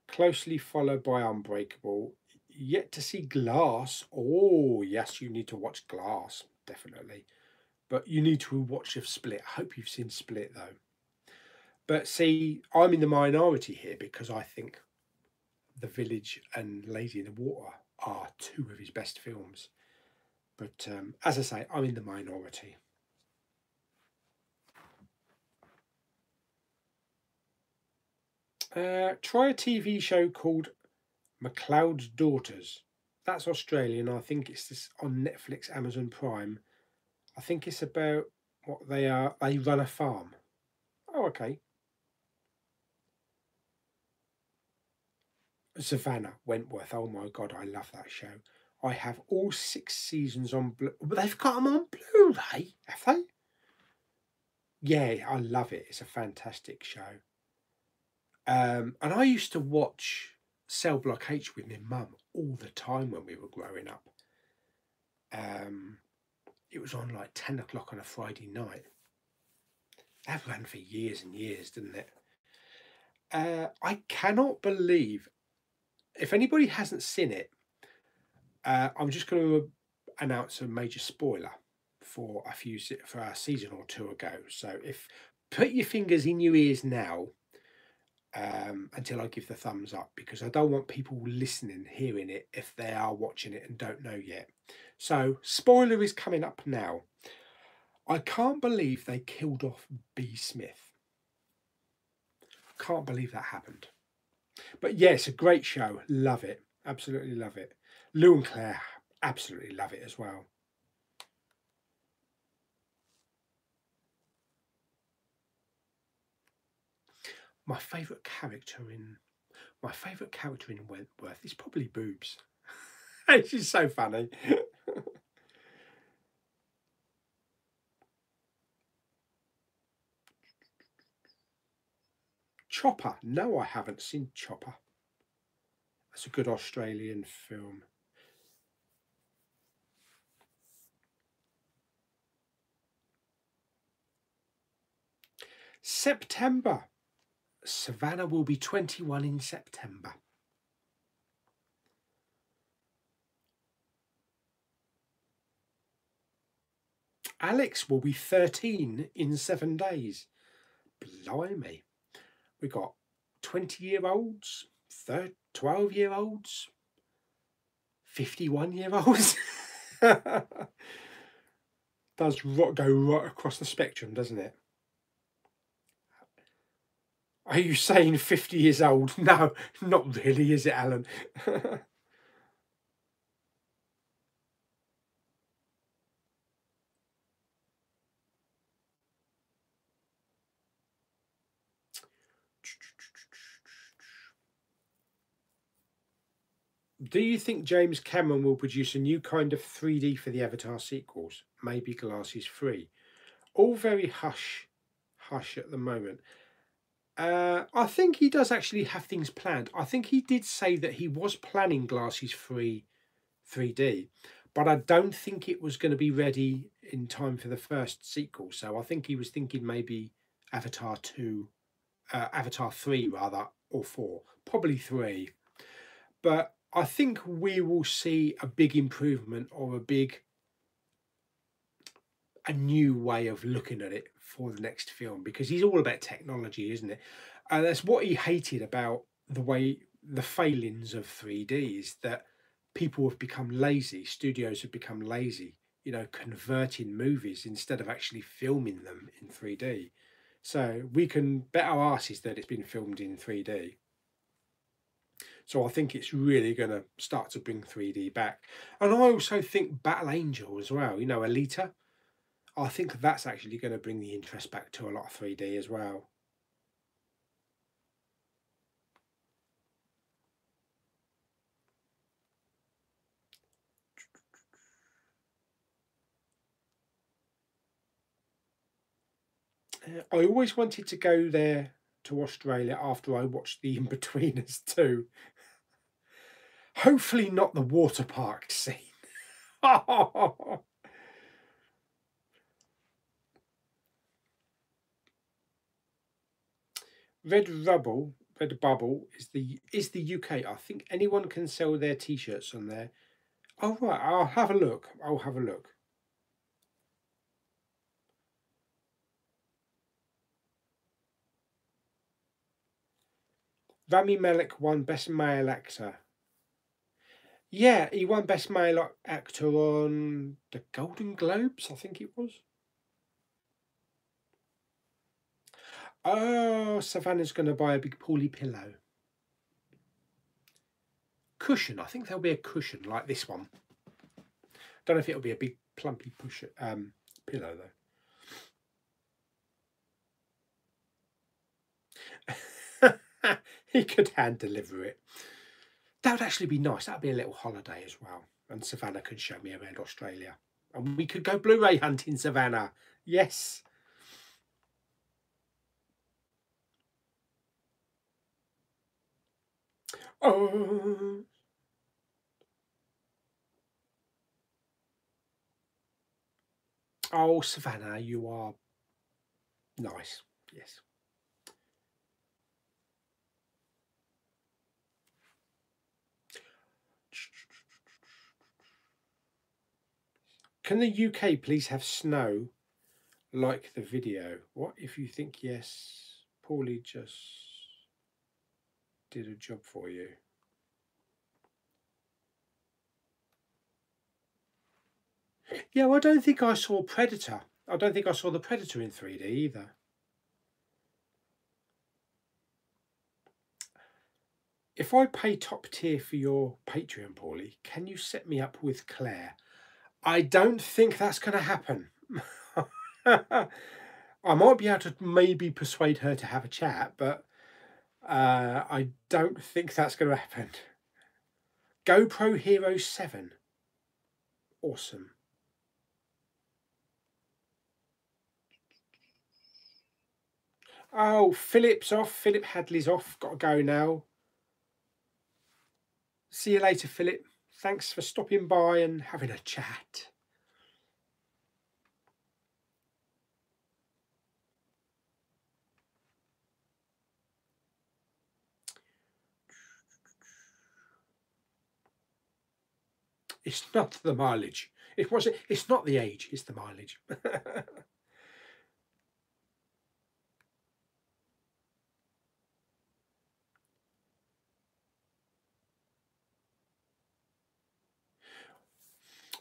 closely followed by Unbreakable. Yet to see Glass. Oh, yes, you need to watch Glass, definitely. But you need to watch Split. I hope you've seen Split, though. But see, I'm in the minority here because I think The Village and Lady in the Water are 2 of his best films. But as I say, I'm in the minority. Try a TV show called McLeod's Daughters. That's Australian. I think it's this on Netflix, Amazon Prime. I think it's about what they are. They run a farm. Oh, okay. Savannah Wentworth. Oh my God, I love that show. I have all 6 seasons on Blu. They've got them on Blu-ray, have they? Yeah, I love it. It's a fantastic show. And I used to watch Cell Block H with my mum all the time when we were growing up. It was on like 10 o'clock on a Friday night. That ran for years and years, didn't it? I cannot believe, if anybody hasn't seen it, I'm just going to announce a major spoiler for a season or 2 ago. So if put your fingers in your ears now, until I give the thumbs up, because I don't want people listening, hearing it, if they are watching it and don't know yet. So, spoiler is coming up now. I can't believe they killed off B. Smith. Can't believe that happened. But yes, a great show. Love it. Absolutely love it. Lou and Claire, absolutely love it as well. My favourite character in Wentworth is probably Boobs. She's so funny. Chopper. No, I haven't seen Chopper. That's a good Australian film. September. Savannah will be 21 in September. Alex will be 13 in 7 days. Blimey. We got 20-year-olds, 12-year-olds, 51-year-olds. Does go right across the spectrum, doesn't it? Are you saying 50 years old? No, not really, is it, Alan? Do you think James Cameron will produce a new kind of 3D for the Avatar sequels? Maybe glasses free. All very hush at the moment. I think he does actually have things planned. I think he did say that he was planning glasses free 3D, but I don't think it was going to be ready in time for the first sequel. So I think he was thinking maybe Avatar 2, Avatar 3 rather, or 4, probably 3. But I think we will see a big improvement or a new way of looking at it for the next film, because he's all about technology, isn't it? And that's what he hated about the failings of 3D, is that people have become lazy, studios have become lazy, converting movies instead of actually filming them in 3D. So we can bet our asses that it's been filmed in 3D. So I think it's really going to start to bring 3D back. And I also think Battle Angel as well, Alita. I think that's actually going to bring the interest back to a lot of 3D as well. I always wanted to go there to Australia after I watched The Inbetweeners too. Hopefully not the water park scene. Red Bubble is the UK. I think anyone can sell their t-shirts on there. Oh right, I'll have a look. Rami Malek won Best Male Actor. Yeah, he won Best Male Actor on the Golden Globes, I think it was. Oh, Savannah's going to buy a big Pauly pillow. Cushion. I think there'll be a cushion like this one. Don't know if it'll be a big plumpy pillow though. He could hand deliver it. That would actually be nice. That'd be a little holiday as well. And Savannah could show me around Australia. And we could go Blu-ray hunting, Savannah. Yes. Oh. Oh, Savannah, you are nice. Yes. Can the UK please have snow like the video? What if you think yes? Pauly just did a job for you. Yeah, well, I don't think I saw Predator. I don't think I saw the Predator in 3D either. If I pay top tier for your Patreon, Pauly, can you set me up with Claire? I don't think that's going to happen. I might be able to maybe persuade her to have a chat, but I don't think that's going to happen. GoPro Hero 7. Awesome. Oh, Philip's off. Philip Hadley's off. Got to go now. See you later, Philip. Thanks for stopping by and having a chat. It's not the mileage. It's not the age, it's the mileage.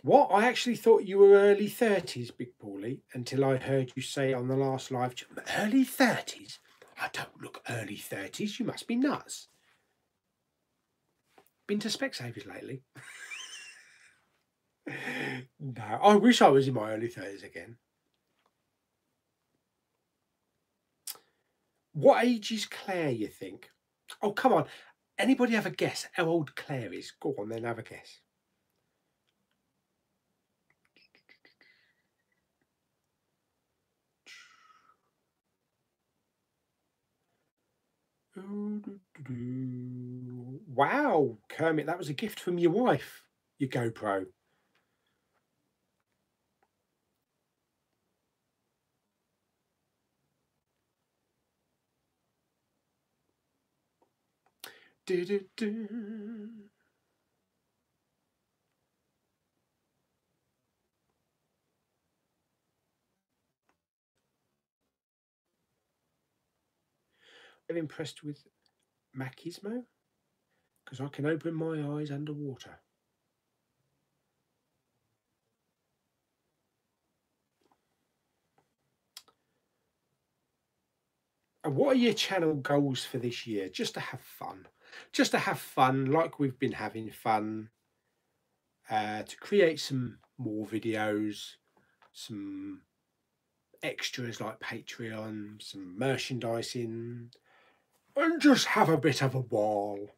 What? I actually thought you were early 30s, Big Pauly, until I heard you say on the last live chat, early 30s? I don't look early 30s. You must be nuts. Been to Specsavers lately? No, I wish I was in my early 30s again. What age is Claire, you think? Oh, come on. Anybody have a guess how old Claire is? Go on, then have a guess. Wow, Kermit, that was a gift from your wife, your GoPro. I'm impressed with Machismo because I can open my eyes underwater. And what are your channel goals for this year? Just to have fun. Just to have fun like we've been having fun. To create some more videos, some extras like Patreon, some merchandising, and just have a bit of a ball.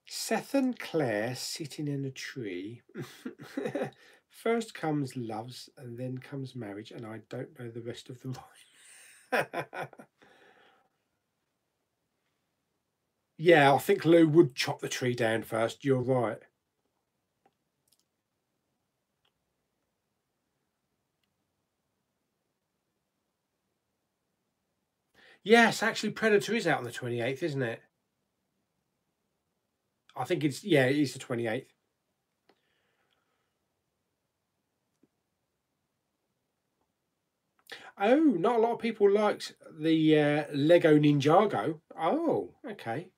Seth and Claire sitting in a tree. First comes loves and then comes marriage, and I don't know the rest of the rhyme. Yeah, I think Lou would chop the tree down first. You're right. Yes, actually, Predator is out on the 28th, isn't it? I think it's, yeah, it is the 28th. Oh, not a lot of people liked the Lego Ninjago. Oh, okay.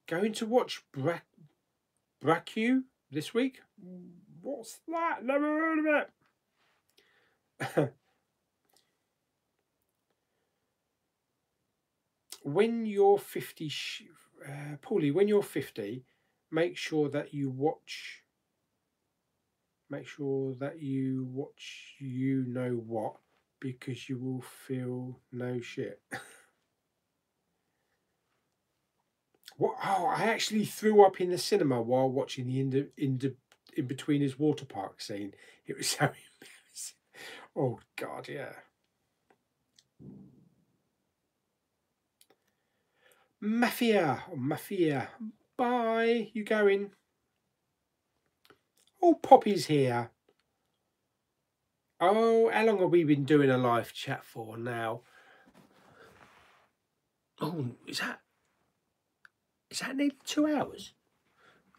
Going to watch Bracu this week? What's that? Never heard of it. When you're 50, Paulie, when you're 50, make sure that you watch. Make sure that you watch You Know What, because you will feel no shit. What? Oh, I actually threw up in the cinema while watching the in between his water park scene. It was so embarrassing. Oh God, yeah. Mafia. Bye. You going? Oh, Poppy's here. Oh, how long have we been doing a live chat for now? Oh, is that nearly 2 hours?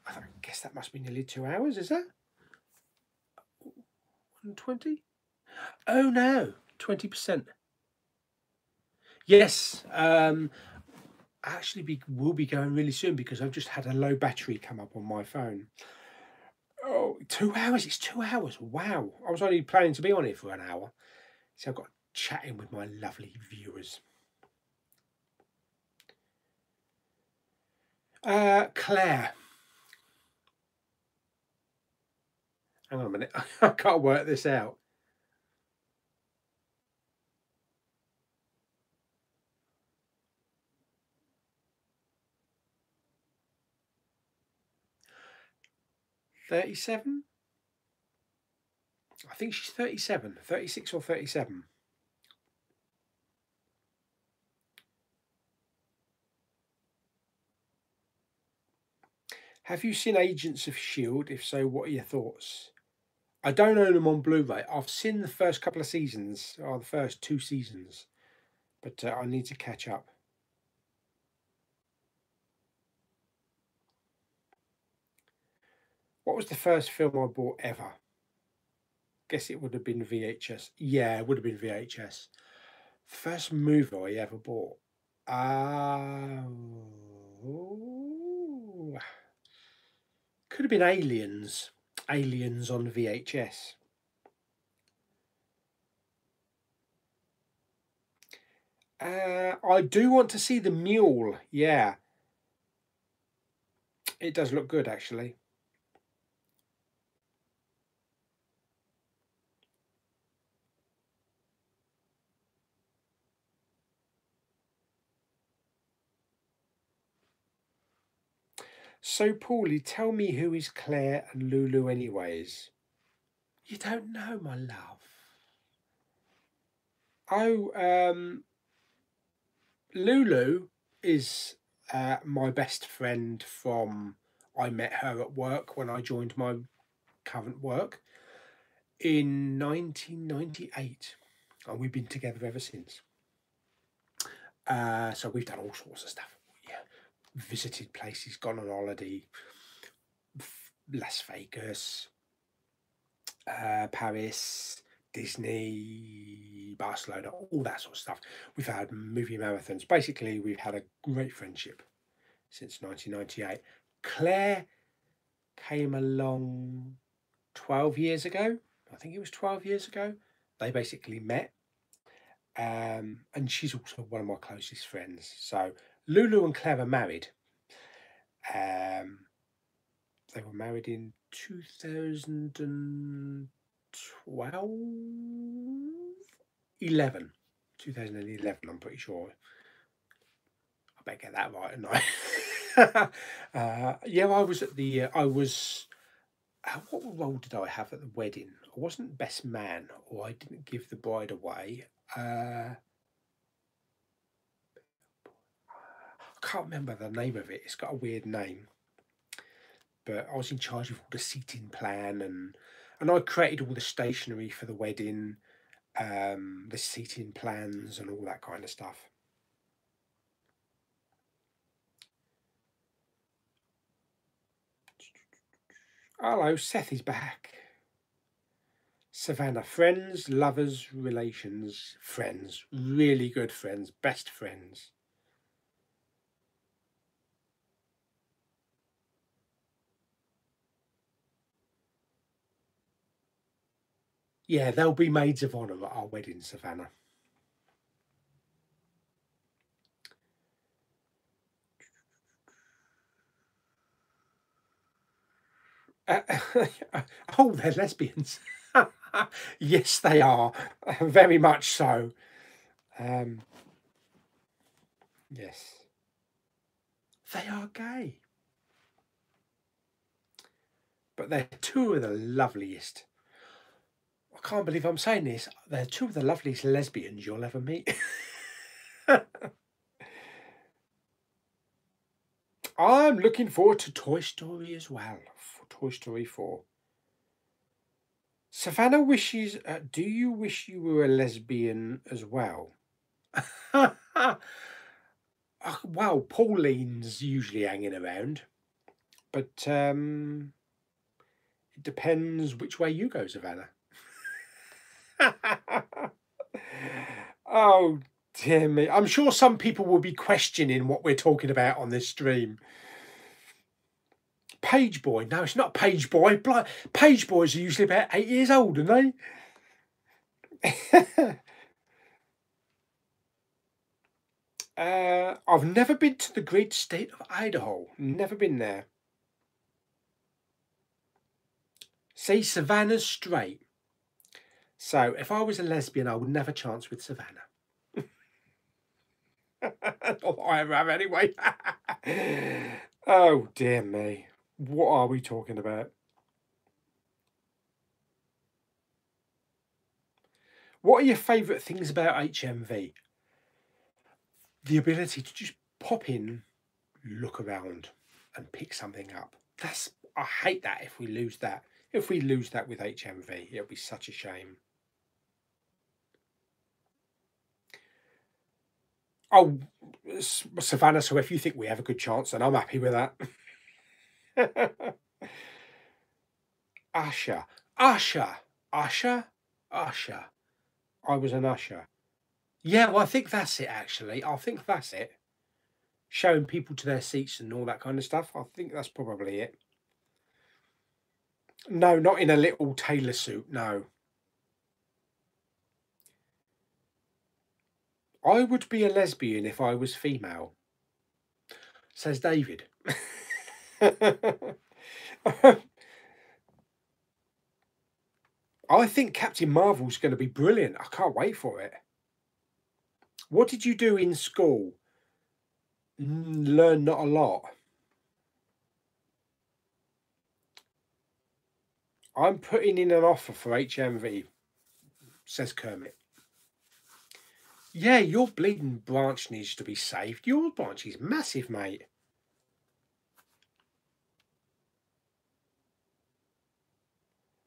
I guess that must be nearly 2 hours, is that? 120? Oh no, 20%. Yes, actually will be going really soon because I've just had a low battery come up on my phone. Oh, 2 hours, it's 2 hours. Wow. I was only planning to be on it for an hour. So I've got chatting with my lovely viewers. Claire. Hang on a minute. I can't work this out. $37? I think she's 37, 36 or 37. Have you seen Agents of S.H.I.E.L.D.? If so, what are your thoughts? I don't own them on Blu-ray. I've seen the first couple of seasons, or the first 2 seasons, but I need to catch up. What was the first film I bought ever? Guess it would have been VHS. Yeah, it would have been VHS. First movie I ever bought. Could have been Aliens. Aliens on VHS. I do want to see The Mule. Yeah. It does look good, actually. So, Paulie, tell me who is Claire and Lulu anyways? You don't know, my love. Oh, Lulu is my best friend from... I met her at work when I joined my current work in 1998. And we've been together ever since. So we've done all sorts of stuff. Yeah, visited places, gone on holiday, Las Vegas, Paris, Disney, Barcelona, all that sort of stuff. We've had movie marathons. Basically, we've had a great friendship since 1998. Claire came along 12 years ago. I think it was 12 years ago. They basically met. And she's also one of my closest friends. So Lulu and Claire are married. They were married in 2012, 2011, I'm pretty sure. I better get that right, and yeah, I was at the, what role did I have at the wedding? I wasn't best man, or I didn't give the bride away. I can't remember the name of it. It's got a weird name. But I was in charge of all the seating plan, and I created all the stationery for the wedding, the seating plans and all that kind of stuff. Hello, Seth is back. Savannah, friends, lovers, relations, friends, really good friends, best friends. Yeah, they'll be maids of honour at our wedding, Savannah. Oh, they're lesbians. Yes, they are. Very much so. Yes. They are gay. But they're two of the loveliest. I can't believe I'm saying this. They're two of the loveliest lesbians you'll ever meet. I'm looking forward to Toy Story as well. For Toy Story 4. Savannah wishes, do you wish you were a lesbian as well? Well, Pauline's usually hanging around. But it depends which way you go, Savannah. Oh, dear me. I'm sure some people will be questioning what we're talking about on this stream. Page Boy. No, it's not Page Boy. Page Boys are usually about 8 years old, aren't they? I've never been to the great state of Idaho. Never been there. See, Savannah's straight. So if I was a lesbian, I wouldn't have a chance with Savannah. Not that I ever have anyway. Oh, dear me. What are we talking about? What are your favourite things about HMV? The ability to just pop in, look around, and pick something up. I hate that if we lose that. If we lose that with HMV, it'll be such a shame. Oh, Savannah, so if you think we have a good chance, then I'm happy with that. Usher. Usher. Usher. Usher. I was an usher. Yeah, well, I think that's it, actually. I think that's it. Showing people to their seats and all that kind of stuff. I think that's probably it. No, not in a little tailor suit, no. I would be a lesbian if I was female, says David. I think Captain Marvel's going to be brilliant. I can't wait for it. What did you do in school? Learn not a lot. I'm putting in an offer for HMV, says Kermit. Yeah, your bleeding branch needs to be saved. Your branch is massive, mate.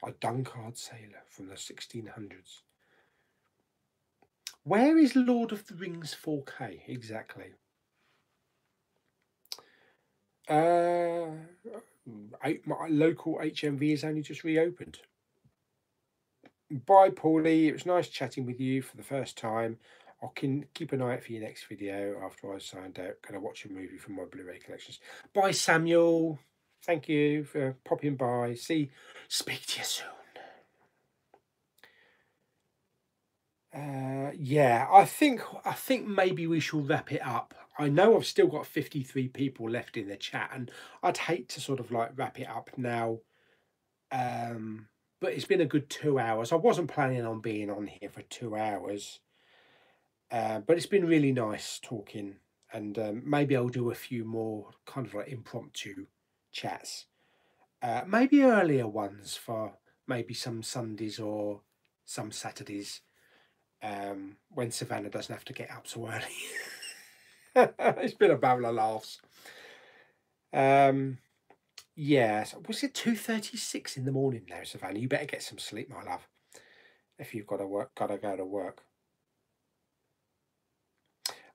A Dunkard sailor from the 1600s. Where is Lord of the Rings 4K exactly? My local HMV has only just reopened. Bye, Pauly. It was nice chatting with you for the first time. I can keep an eye out for your next video after I signed out. Going to watch a movie from my Blu-ray collections. Bye, Samuel. Thank you for popping by. Speak to you soon. Yeah, I think maybe we shall wrap it up. I know I've still got 53 people left in the chat, and I'd hate to sort of like wrap it up now. But it's been a good 2 hours. I wasn't planning on being on here for 2 hours. But it's been really nice talking, and maybe I'll do a few more kind of like impromptu chats. Maybe earlier ones for maybe some Sundays or some Saturdays, when Savannah doesn't have to get up so early. It's been a babble of laughs. Yeah, so was it 2:36 in the morning now, Savannah? You better get some sleep, my love, if you've got to go to work.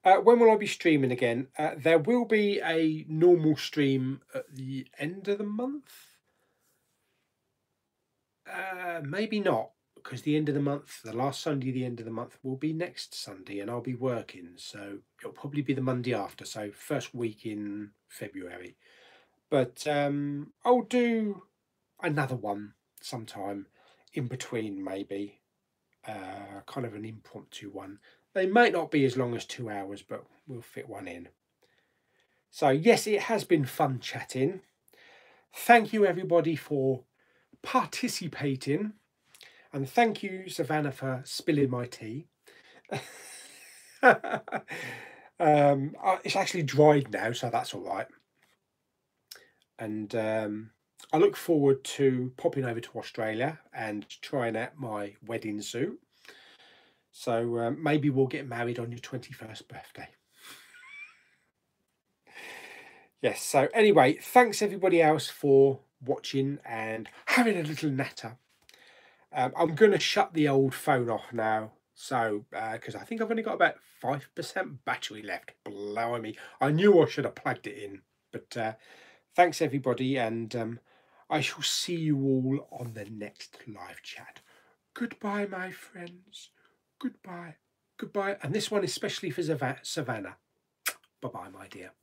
When will I be streaming again? There will be a normal stream at the end of the month. Maybe not, because the end of the month, the last Sunday, the end of the month will be next Sunday, and I'll be working, so it'll probably be the Monday after, so first week in February. But I'll do another one sometime in between, maybe. Kind of an impromptu one. They might not be as long as 2 hours, but we'll fit one in. So yes, it has been fun chatting. Thank you everybody for participating, and thank you, Savannah, for spilling my tea. It's actually dried now, so that's all right. And I look forward to popping over to Australia and trying out my wedding suit. So maybe we'll get married on your 21st birthday. Yes, so anyway, thanks everybody else for watching and having a little natter. I'm going to shut the old phone off now, so because I think I've only got about 5% battery left. Blimey, I knew I should have plugged it in. But thanks everybody, and I shall see you all on the next live chat. Goodbye, my friends. Goodbye. Goodbye. And this one especially for Savannah. Bye-bye, my dear.